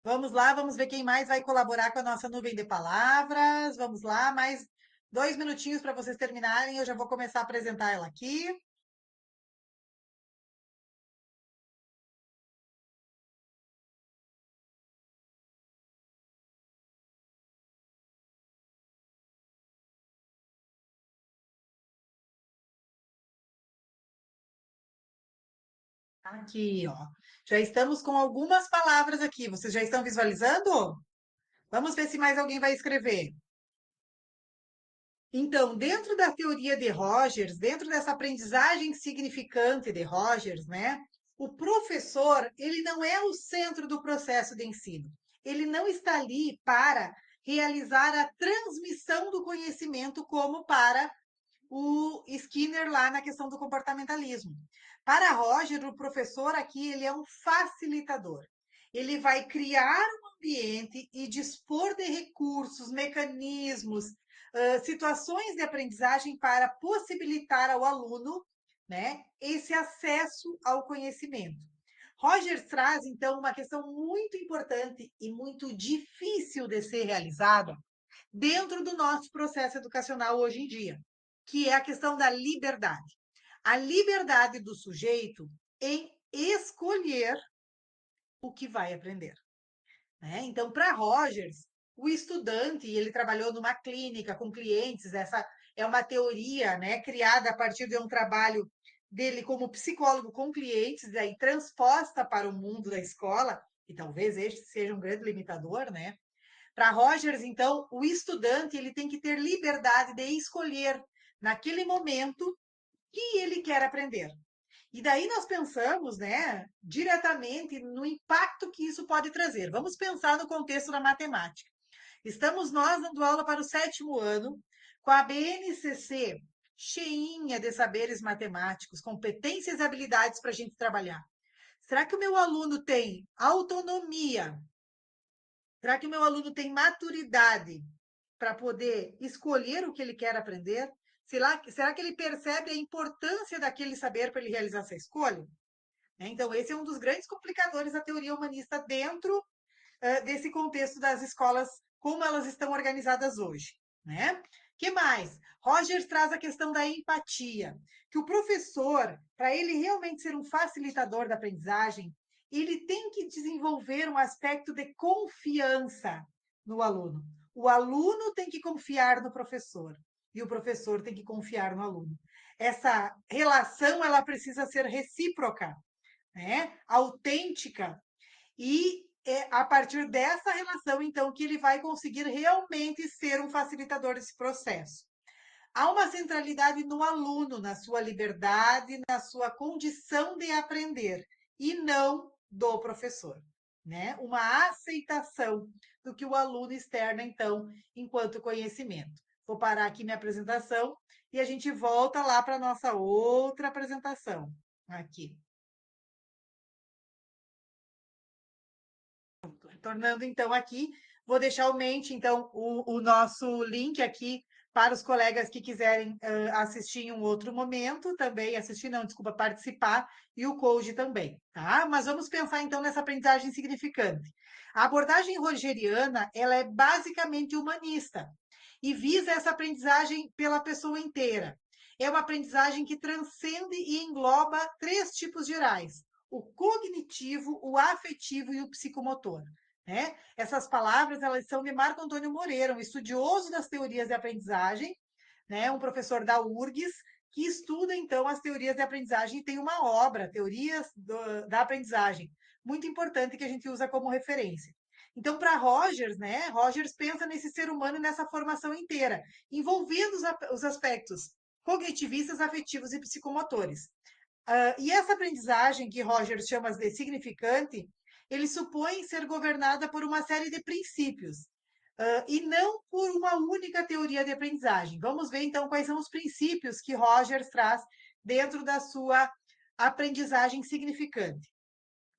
Vamos lá, vamos ver quem mais vai colaborar com a nossa nuvem de palavras. Vamos lá, mais 2 minutinhos para vocês terminarem. Eu já vou começar a apresentar ela aqui. Aqui, ó. Já estamos com algumas palavras aqui. Vocês já estão visualizando? Vamos ver se mais alguém vai escrever. Então, dentro da teoria de Rogers, dentro dessa aprendizagem significante de Rogers, né? O professor, ele não é o centro do processo de ensino. Ele não está ali para realizar a transmissão do conhecimento como para o Skinner lá na questão do comportamentalismo. Para Roger, o professor aqui, ele é um facilitador. Ele vai criar um ambiente e dispor de recursos, mecanismos, situações de aprendizagem para possibilitar ao aluno, né, esse acesso ao conhecimento. Rogers traz, então, uma questão muito importante e muito difícil de ser realizada dentro do nosso processo educacional hoje em dia, que é a questão da liberdade. A liberdade do sujeito em escolher o que vai aprender. Né? Então, para Rogers, o estudante, ele trabalhou numa clínica com clientes, essa é uma teoria, né, criada a partir de um trabalho dele como psicólogo com clientes, aí transposta para o mundo da escola, e talvez este seja um grande limitador, né? Para Rogers, então, o estudante ele tem que ter liberdade de escolher naquele momento o que ele quer aprender. E daí nós pensamos, né, diretamente no impacto que isso pode trazer. Vamos pensar no contexto da matemática. Estamos nós dando aula para o 7º ano, com a BNCC cheinha de saberes matemáticos, competências e habilidades para a gente trabalhar. Será que o meu aluno tem autonomia? Será que o meu aluno tem maturidade para poder escolher o que ele quer aprender? Será que ele percebe a importância daquele saber para ele realizar essa escolha? Então, esse é um dos grandes complicadores da teoria humanista dentro desse contexto das escolas, como elas estão organizadas hoje. Né? Que mais? Rogers traz a questão da empatia, que o professor, para ele realmente ser um facilitador da aprendizagem, ele tem que desenvolver um aspecto de confiança no aluno. O aluno tem que confiar no professor e o professor tem que confiar no aluno. Essa relação ela precisa ser recíproca, né? Autêntica, e é a partir dessa relação, então, que ele vai conseguir realmente ser um facilitador desse processo. Há uma centralidade no aluno, na sua liberdade, na sua condição de aprender, e não do professor. Né? Uma aceitação do que o aluno externa, então, enquanto conhecimento. Vou parar aqui minha apresentação e a gente volta lá para a nossa outra apresentação. Aqui. Tornando então aqui, vou deixar o mente, então, o nosso link aqui para os colegas que quiserem assistir em um outro momento, também assistir, não, desculpa, participar, e o Code também, tá? Mas vamos pensar então nessa aprendizagem significante. A abordagem rogeriana, ela é basicamente humanista e visa essa aprendizagem pela pessoa inteira. É uma aprendizagem que transcende e engloba 3 tipos gerais: o cognitivo, o afetivo e o psicomotor. Né? Essas palavras elas são de Marco Antônio Moreira, um estudioso das teorias de aprendizagem, né? Um professor da URGS, que estuda, então, as teorias de aprendizagem e tem uma obra, Teorias da Aprendizagem, muito importante que a gente usa como referência. Então, para Rogers, né? Rogers pensa nesse ser humano e nessa formação inteira, envolvendo os aspectos cognitivistas, afetivos e psicomotores. E essa aprendizagem que Rogers chama de significante, ele supõe ser governada por uma série de princípios, e não por uma única teoria de aprendizagem. Vamos ver, então, quais são os princípios que Rogers traz dentro da sua aprendizagem significante.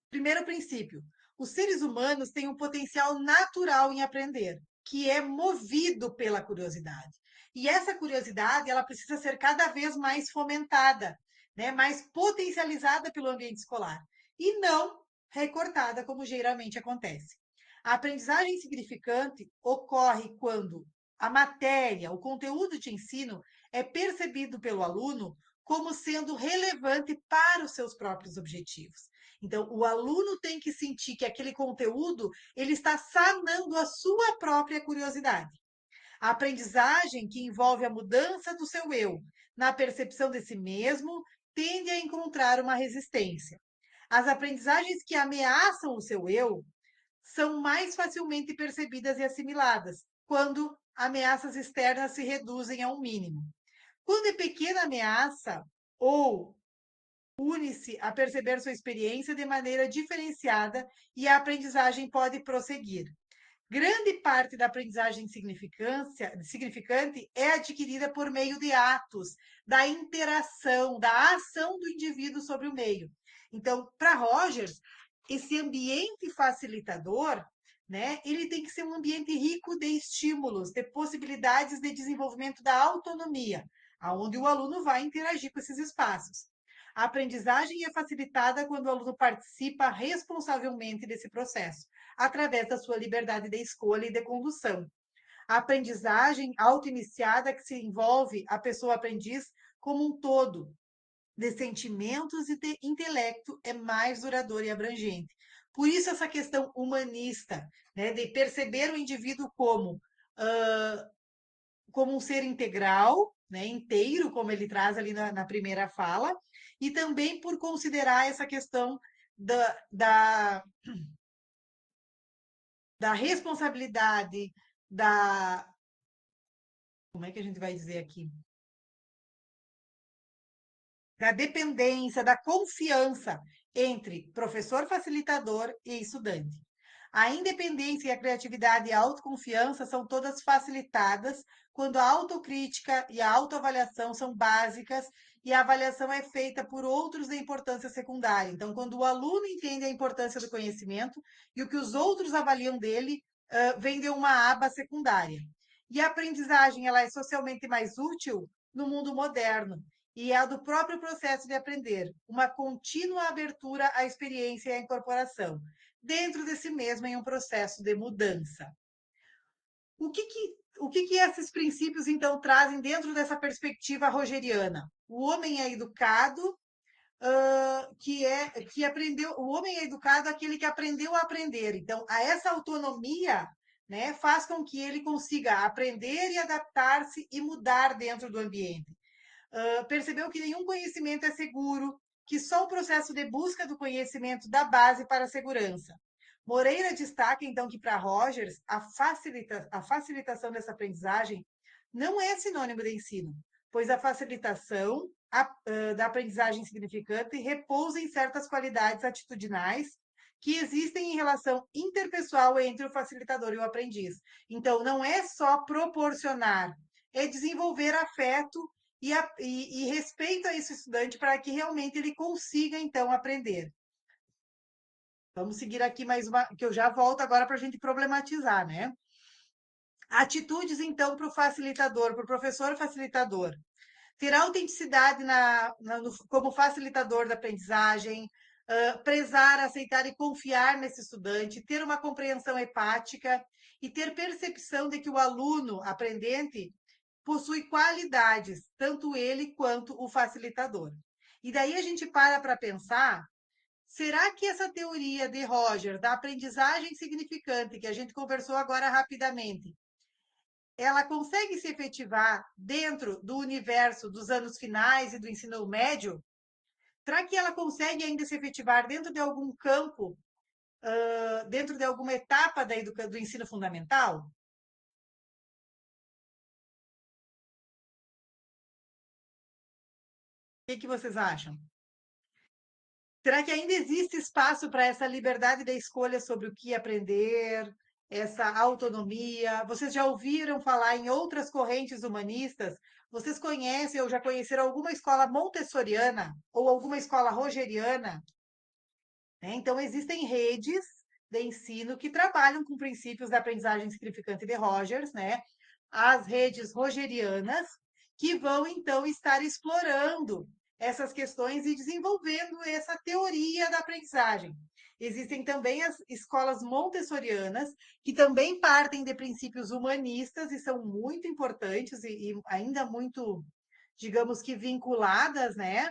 Primeiro princípio: os seres humanos têm um potencial natural em aprender, que é movido pela curiosidade. E essa curiosidade, ela precisa ser cada vez mais fomentada, né, mais potencializada pelo ambiente escolar, e não recortada, como geralmente acontece. A aprendizagem significante ocorre quando a matéria, o conteúdo de ensino é percebido pelo aluno como sendo relevante para os seus próprios objetivos. Então, o aluno tem que sentir que aquele conteúdo ele está sanando a sua própria curiosidade. A aprendizagem que envolve a mudança do seu eu na percepção de si mesmo tende a encontrar uma resistência. As aprendizagens que ameaçam o seu eu são mais facilmente percebidas e assimiladas quando ameaças externas se reduzem a um mínimo. Quando é pequena ameaça ou une-se a perceber sua experiência de maneira diferenciada e a aprendizagem pode prosseguir. Grande parte da aprendizagem significante é adquirida por meio de atos, da interação, da ação do indivíduo sobre o meio. Então, para Rogers, esse ambiente facilitador, né, ele tem que ser um ambiente rico de estímulos, de possibilidades de desenvolvimento da autonomia, aonde o aluno vai interagir com esses espaços. A aprendizagem é facilitada quando o aluno participa responsavelmente desse processo, através da sua liberdade de escolha e de condução. A aprendizagem auto-iniciada que se envolve a pessoa aprendiz como um todo, de sentimentos e de intelecto, é mais duradoura e abrangente. Por isso, essa questão humanista, né, de perceber o indivíduo como um ser integral, né, inteiro, como ele traz ali na primeira fala, e também por considerar essa questão da responsabilidade, como é que a gente vai dizer aqui? Da dependência, da confiança entre professor facilitador e estudante. A independência e a criatividade e a autoconfiança são todas facilitadas quando a autocrítica e a autoavaliação são básicas e a avaliação é feita por outros de importância secundária. Então, quando o aluno entende a importância do conhecimento e o que os outros avaliam dele, vem de uma aba secundária. E a aprendizagem ela é socialmente mais útil no mundo moderno e é a do próprio processo de aprender, uma contínua abertura à experiência e à incorporação, dentro de si mesmo em um processo de mudança. O que esses princípios, então, trazem dentro dessa perspectiva rogeriana? O homem é educado, que aprendeu, o homem é educado aquele que aprendeu a aprender. Então, essa autonomia, né, faz com que ele consiga aprender e adaptar-se e mudar dentro do ambiente. Percebeu que nenhum conhecimento é seguro, que só o processo de busca do conhecimento dá base para a segurança. Moreira destaca, então, que para Rogers, a facilitação dessa aprendizagem não é sinônimo de ensino, pois a facilitação da aprendizagem significante repousa em certas qualidades atitudinais que existem em relação interpessoal entre o facilitador e o aprendiz. Então, não é só proporcionar, é desenvolver afeto e respeito a esse estudante para que realmente ele consiga, então, aprender. Vamos seguir aqui mais uma, que eu já volto agora para a gente problematizar, né? Atitudes, então, para o facilitador, para o professor facilitador. Ter autenticidade como facilitador da aprendizagem, prezar, aceitar e confiar nesse estudante, ter uma compreensão empática e ter percepção de que o aluno aprendente possui qualidades, tanto ele quanto o facilitador. E daí a gente para pensar, será que essa teoria de Roger, da aprendizagem significante, que a gente conversou agora rapidamente, ela consegue se efetivar dentro do universo dos anos finais e do ensino médio? Será que ela consegue ainda se efetivar dentro de algum campo, dentro de alguma etapa do ensino fundamental? O que vocês acham? Será que ainda existe espaço para essa liberdade da escolha sobre o que aprender, essa autonomia? Vocês já ouviram falar em outras correntes humanistas? Vocês conhecem ou já conheceram alguma escola montessoriana ou alguma escola rogeriana? Então, existem redes de ensino que trabalham com princípios da aprendizagem significante de Rogers, né? As redes rogerianas, que vão, então, estar explorando essas questões e desenvolvendo essa teoria da aprendizagem. Existem também as escolas montessorianas, que também partem de princípios humanistas e são muito importantes e ainda muito, digamos que vinculadas, né?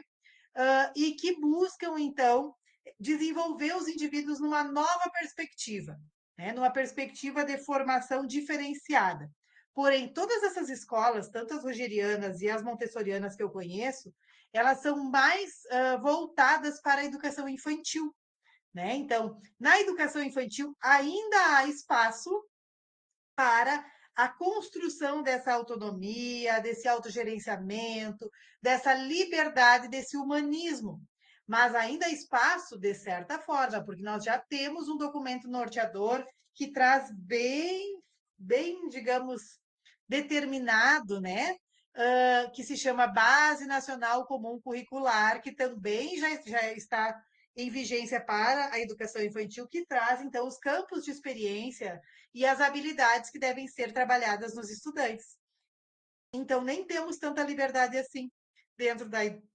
E que buscam, então, desenvolver os indivíduos numa nova perspectiva, né? Numa perspectiva de formação diferenciada. Porém, todas essas escolas, tanto as rogerianas e as montessorianas que eu conheço, elas são mais voltadas para a educação infantil, né? Então, na educação infantil, ainda há espaço para a construção dessa autonomia, desse autogerenciamento, dessa liberdade, desse humanismo. Mas ainda há espaço, de certa forma, porque nós já temos um documento norteador que traz bem, digamos, determinado, né? Que se chama Base Nacional Comum Curricular, que também já está em vigência para a educação infantil, que traz, então, os campos de experiência e as habilidades que devem ser trabalhadas nos estudantes. Então, nem temos tanta liberdade assim dentro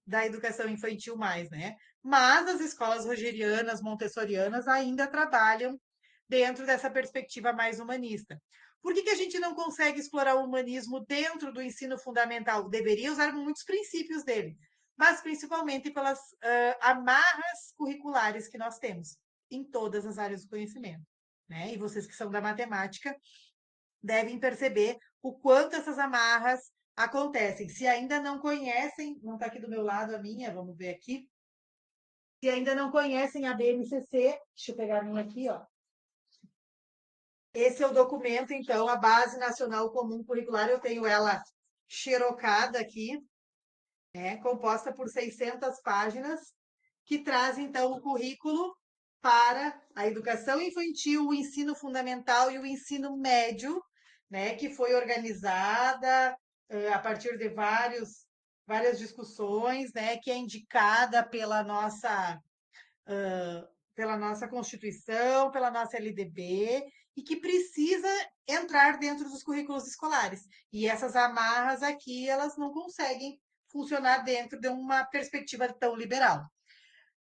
da educação infantil mais, né? Mas as escolas rogerianas, montessorianas ainda trabalham dentro dessa perspectiva mais humanista. Por que a gente não consegue explorar o humanismo dentro do ensino fundamental? Deveria usar muitos princípios dele, mas principalmente pelas amarras curriculares que nós temos em todas as áreas do conhecimento, né? E vocês que são da matemática devem perceber o quanto essas amarras acontecem. Se ainda não conhecem, não está aqui do meu lado a minha, vamos ver aqui. Se ainda não conhecem a BNCC, deixa eu pegar a minha aqui, ó. Esse é o documento, então, a Base Nacional Comum Curricular. Eu tenho ela xerocada aqui, né, composta por 600 páginas, que traz, então, o currículo para a educação infantil, o ensino fundamental e o ensino médio, né, que foi organizada a partir de várias discussões, né, que é indicada pela nossa Constituição, pela nossa LDB, e que precisa entrar dentro dos currículos escolares. E essas amarras aqui, elas não conseguem funcionar dentro de uma perspectiva tão liberal.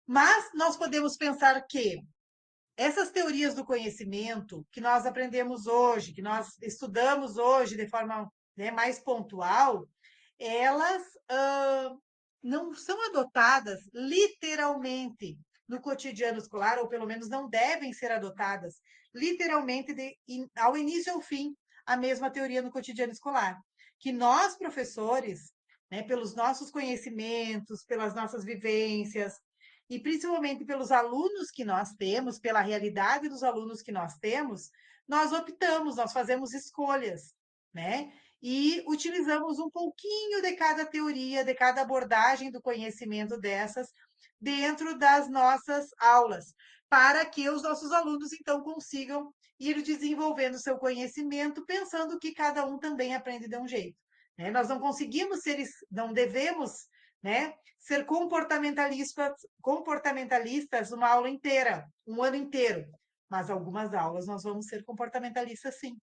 Mas nós podemos pensar que essas teorias do conhecimento que nós aprendemos hoje, que nós estudamos hoje de forma, né, mais pontual, elas não são adotadas literalmente no cotidiano escolar, ou pelo menos não devem ser adotadas literalmente ao início ao fim, a mesma teoria no cotidiano escolar. Que nós, professores, né, pelos nossos conhecimentos, pelas nossas vivências, e principalmente pelos alunos que nós temos, pela realidade dos alunos que nós temos, nós optamos, nós fazemos escolhas, né? E utilizamos um pouquinho de cada teoria, de cada abordagem do conhecimento dessas dentro das nossas aulas, para que os nossos alunos, então, consigam ir desenvolvendo seu conhecimento, pensando que cada um também aprende de um jeito, né? Nós não conseguimos não devemos, né, ser comportamentalistas uma aula inteira, um ano inteiro, mas algumas aulas nós vamos ser comportamentalistas sim.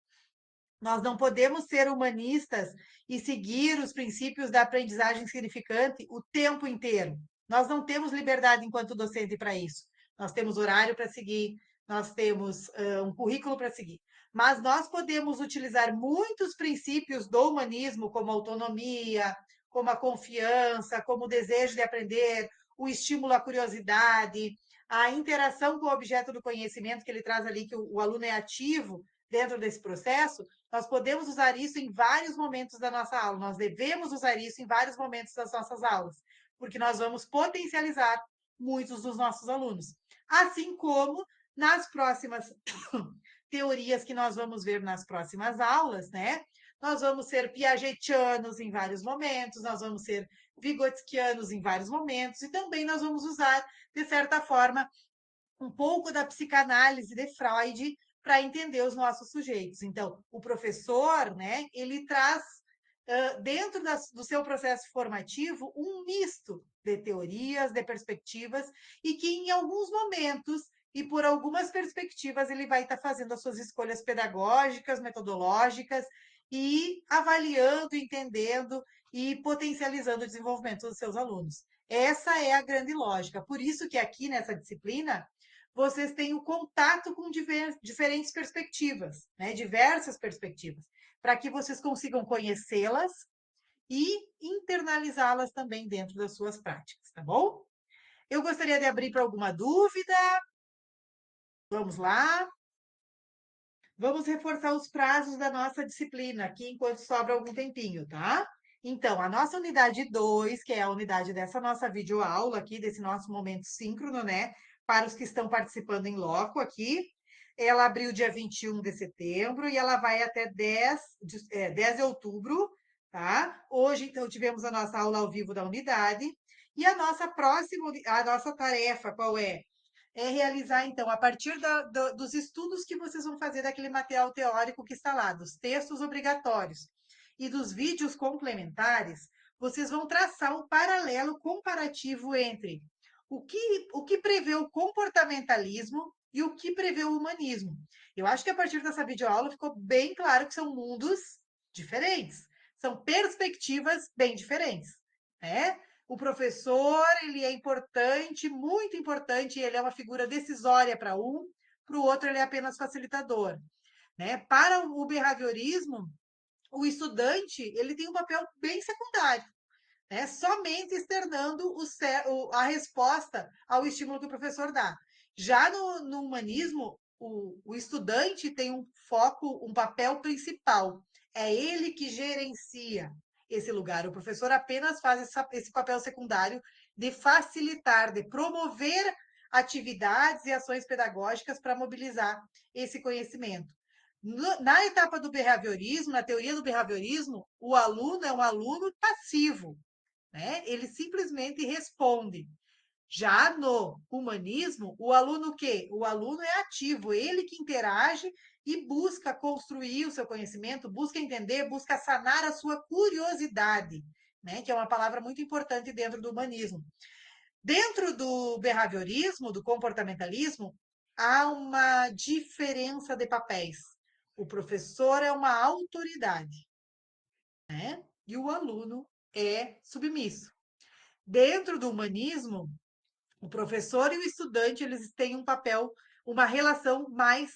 Nós não podemos ser humanistas e seguir os princípios da aprendizagem significante o tempo inteiro. Nós não temos liberdade enquanto docente para isso. Nós temos horário para seguir, nós temos um currículo para seguir. Mas nós podemos utilizar muitos princípios do humanismo, como a autonomia, como a confiança, como o desejo de aprender, o estímulo à curiosidade, a interação com o objeto do conhecimento que ele traz ali, que o aluno é ativo dentro desse processo. Nós podemos usar isso em vários momentos da nossa aula, nós devemos usar isso em vários momentos das nossas aulas, porque nós vamos potencializar muitos dos nossos alunos. Assim como nas próximas teorias que nós vamos ver nas próximas aulas, né? Nós vamos ser piagetianos em vários momentos, nós vamos ser vigotskianos em vários momentos, e também nós vamos usar, de certa forma, um pouco da psicanálise de Freud para entender os nossos sujeitos. Então, o professor, né, ele traz dentro do seu processo formativo um misto de teorias, de perspectivas, e que em alguns momentos e por algumas perspectivas ele vai estar fazendo as suas escolhas pedagógicas, metodológicas e avaliando, entendendo e potencializando o desenvolvimento dos seus alunos. Essa é a grande lógica. Por isso que aqui nessa disciplina vocês têm o contato com diferentes perspectivas, né? Diversas perspectivas, para que vocês consigam conhecê-las e internalizá-las também dentro das suas práticas, tá bom? Eu gostaria de abrir para alguma dúvida. Vamos lá. Vamos reforçar os prazos da nossa disciplina aqui enquanto sobra algum tempinho, tá? Então, a nossa unidade 2, que é a unidade dessa nossa videoaula aqui, desse nosso momento síncrono, né? Para os que estão participando em loco aqui, ela abriu dia 21 de setembro e ela vai até 10 de outubro, tá? Hoje, então, tivemos a nossa aula ao vivo da unidade. E a nossa a nossa tarefa, qual é? É realizar, então, a partir dos estudos que vocês vão fazer daquele material teórico que está lá, dos textos obrigatórios e dos vídeos complementares, vocês vão traçar um paralelo comparativo entre o que prevê o comportamentalismo e o que prevê o humanismo. Eu acho que a partir dessa videoaula ficou bem claro que são mundos diferentes, são perspectivas bem diferentes, né? O professor, ele é importante, muito importante, ele é uma figura decisória para o outro ele é apenas facilitador, né? Para o behaviorismo, o estudante, ele tem um papel bem secundário, né? Somente externando a resposta ao estímulo que o professor dá. Já no humanismo, o estudante tem um foco, um papel principal. É ele que gerencia esse lugar. O professor apenas faz esse papel secundário de facilitar, de promover atividades e ações pedagógicas para mobilizar esse conhecimento. Na etapa do behaviorismo, na teoria do behaviorismo, o aluno é um aluno passivo, né? Ele simplesmente responde. Já no humanismo, o aluno o quê? O aluno é ativo, ele que interage e busca construir o seu conhecimento, busca entender, busca sanar a sua curiosidade, né? Que é uma palavra muito importante dentro do humanismo. Dentro do behaviorismo, do comportamentalismo, há uma diferença de papéis. O professor é uma autoridade, né? E o aluno é submisso. Dentro do humanismo, o professor e o estudante eles têm um papel, uma relação mais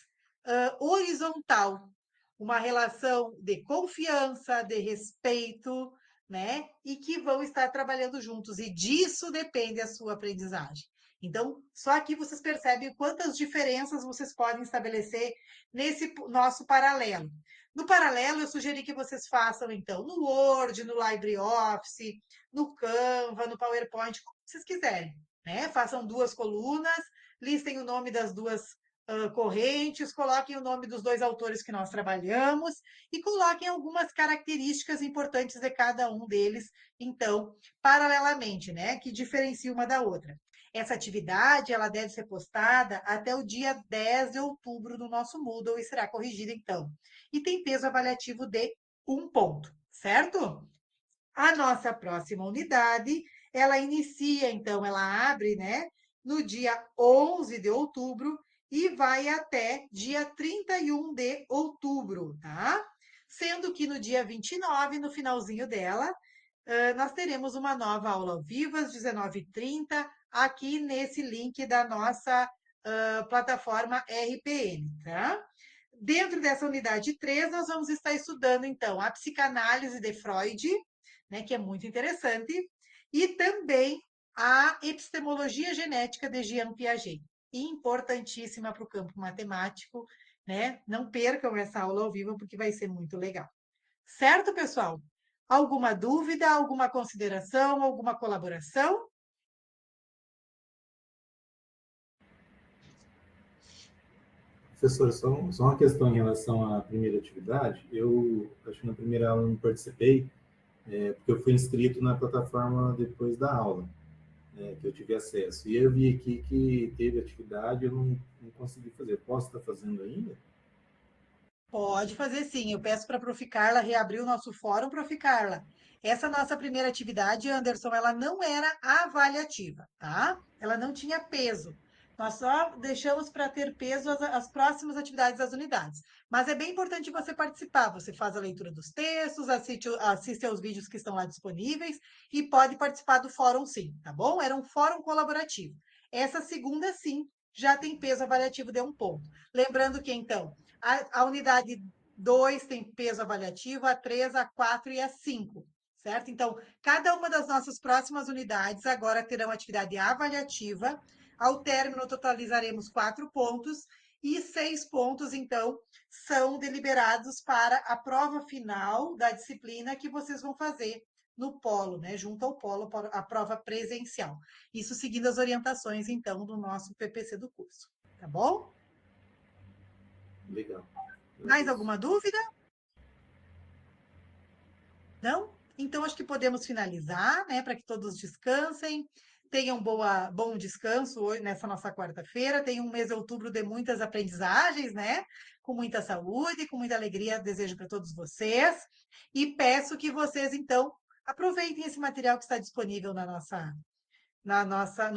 horizontal, uma relação de confiança, de respeito, né? E que vão estar trabalhando juntos. E disso depende a sua aprendizagem. Então, só aqui vocês percebem quantas diferenças vocês podem estabelecer nesse nosso paralelo. No paralelo, eu sugeri que vocês façam, então, no Word, no LibreOffice, no Canva, no PowerPoint, como vocês quiserem, né? Façam 2 colunas, listem o nome das 2 correntes, coloquem o nome dos 2 autores que nós trabalhamos e coloquem algumas características importantes de cada um deles, então, paralelamente, né? Que diferencia uma da outra. Essa atividade, ela deve ser postada até o dia 10 de outubro no nosso Moodle e será corrigida, então. E tem peso avaliativo de 1 ponto, certo? A nossa próxima unidade, ela inicia, então, ela abre, né, no dia 11 de outubro e vai até dia 31 de outubro, tá? Sendo que no dia 29, no finalzinho dela, nós teremos uma nova aula ao vivo às 19h30, aqui nesse link da nossa plataforma RPN, tá? Dentro dessa unidade 3, nós vamos estar estudando, então, a psicanálise de Freud, né, que é muito interessante, e também a epistemologia genética de Jean Piaget, importantíssima para o campo matemático, né? Não percam essa aula ao vivo, porque vai ser muito legal. Certo, pessoal? Alguma dúvida, alguma consideração, alguma colaboração? Professor, só uma questão em relação à primeira atividade. Eu acho que na primeira aula eu não participei, porque eu fui inscrito na plataforma depois da aula, que eu tive acesso. E eu vi aqui que teve atividade, eu não consegui fazer. Posso estar fazendo ainda? Pode fazer sim. Eu peço para a Prof. Carla reabrir o nosso fórum, Prof. Carla. Essa nossa primeira atividade, Anderson, ela não era avaliativa, tá? Ela não tinha peso. Nós só deixamos para ter peso as próximas atividades das unidades. Mas é bem importante você participar. Você faz a leitura dos textos, assiste aos vídeos que estão lá disponíveis e pode participar do fórum, sim, tá bom? Era um fórum colaborativo. Essa segunda, sim, já tem peso avaliativo de 1 ponto. Lembrando que, então, a unidade 2 tem peso avaliativo, a 3, a 4 e a 5, certo? Então, cada uma das nossas próximas unidades agora terão atividade avaliativa. Ao término, totalizaremos 4 pontos e 6 pontos, então, são deliberados para a prova final da disciplina que vocês vão fazer no polo, né? Junto ao polo, a prova presencial. Isso seguindo as orientações, então, do nosso PPC do curso. Tá bom? Legal. Mais alguma dúvida? Não? Então, acho que podemos finalizar, né? Para que todos descansem. Tenham bom descanso hoje, nessa nossa quarta-feira. Tenham um mês de outubro de muitas aprendizagens, né? Com muita saúde, com muita alegria, desejo para todos vocês. E peço que vocês, então, aproveitem esse material que está disponível no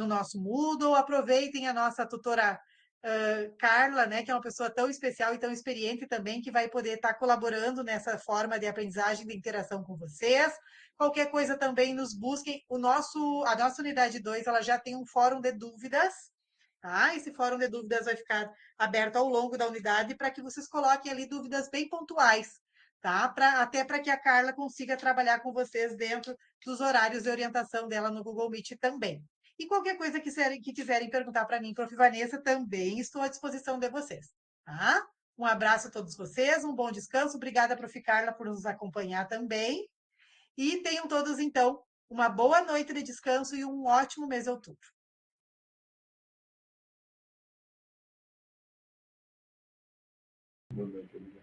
nosso Moodle, aproveitem a nossa tutora Carla, né, que é uma pessoa tão especial e tão experiente também, que vai poder estar colaborando nessa forma de aprendizagem, de interação com vocês. Qualquer coisa também nos busquem. A nossa unidade 2, ela já tem um fórum de dúvidas, tá? Esse fórum de dúvidas vai ficar aberto ao longo da unidade para que vocês coloquem ali dúvidas bem pontuais, tá? Até para que a Carla consiga trabalhar com vocês dentro dos horários de orientação dela no Google Meet também. E qualquer coisa que quiserem perguntar para mim, Prof. Vanessa, também estou à disposição de vocês, tá? Um abraço a todos vocês, um bom descanso. Obrigada, Prof. Carla, por nos acompanhar também. E tenham todos, então, uma boa noite de descanso e um ótimo mês de outubro. Boa noite, obrigado.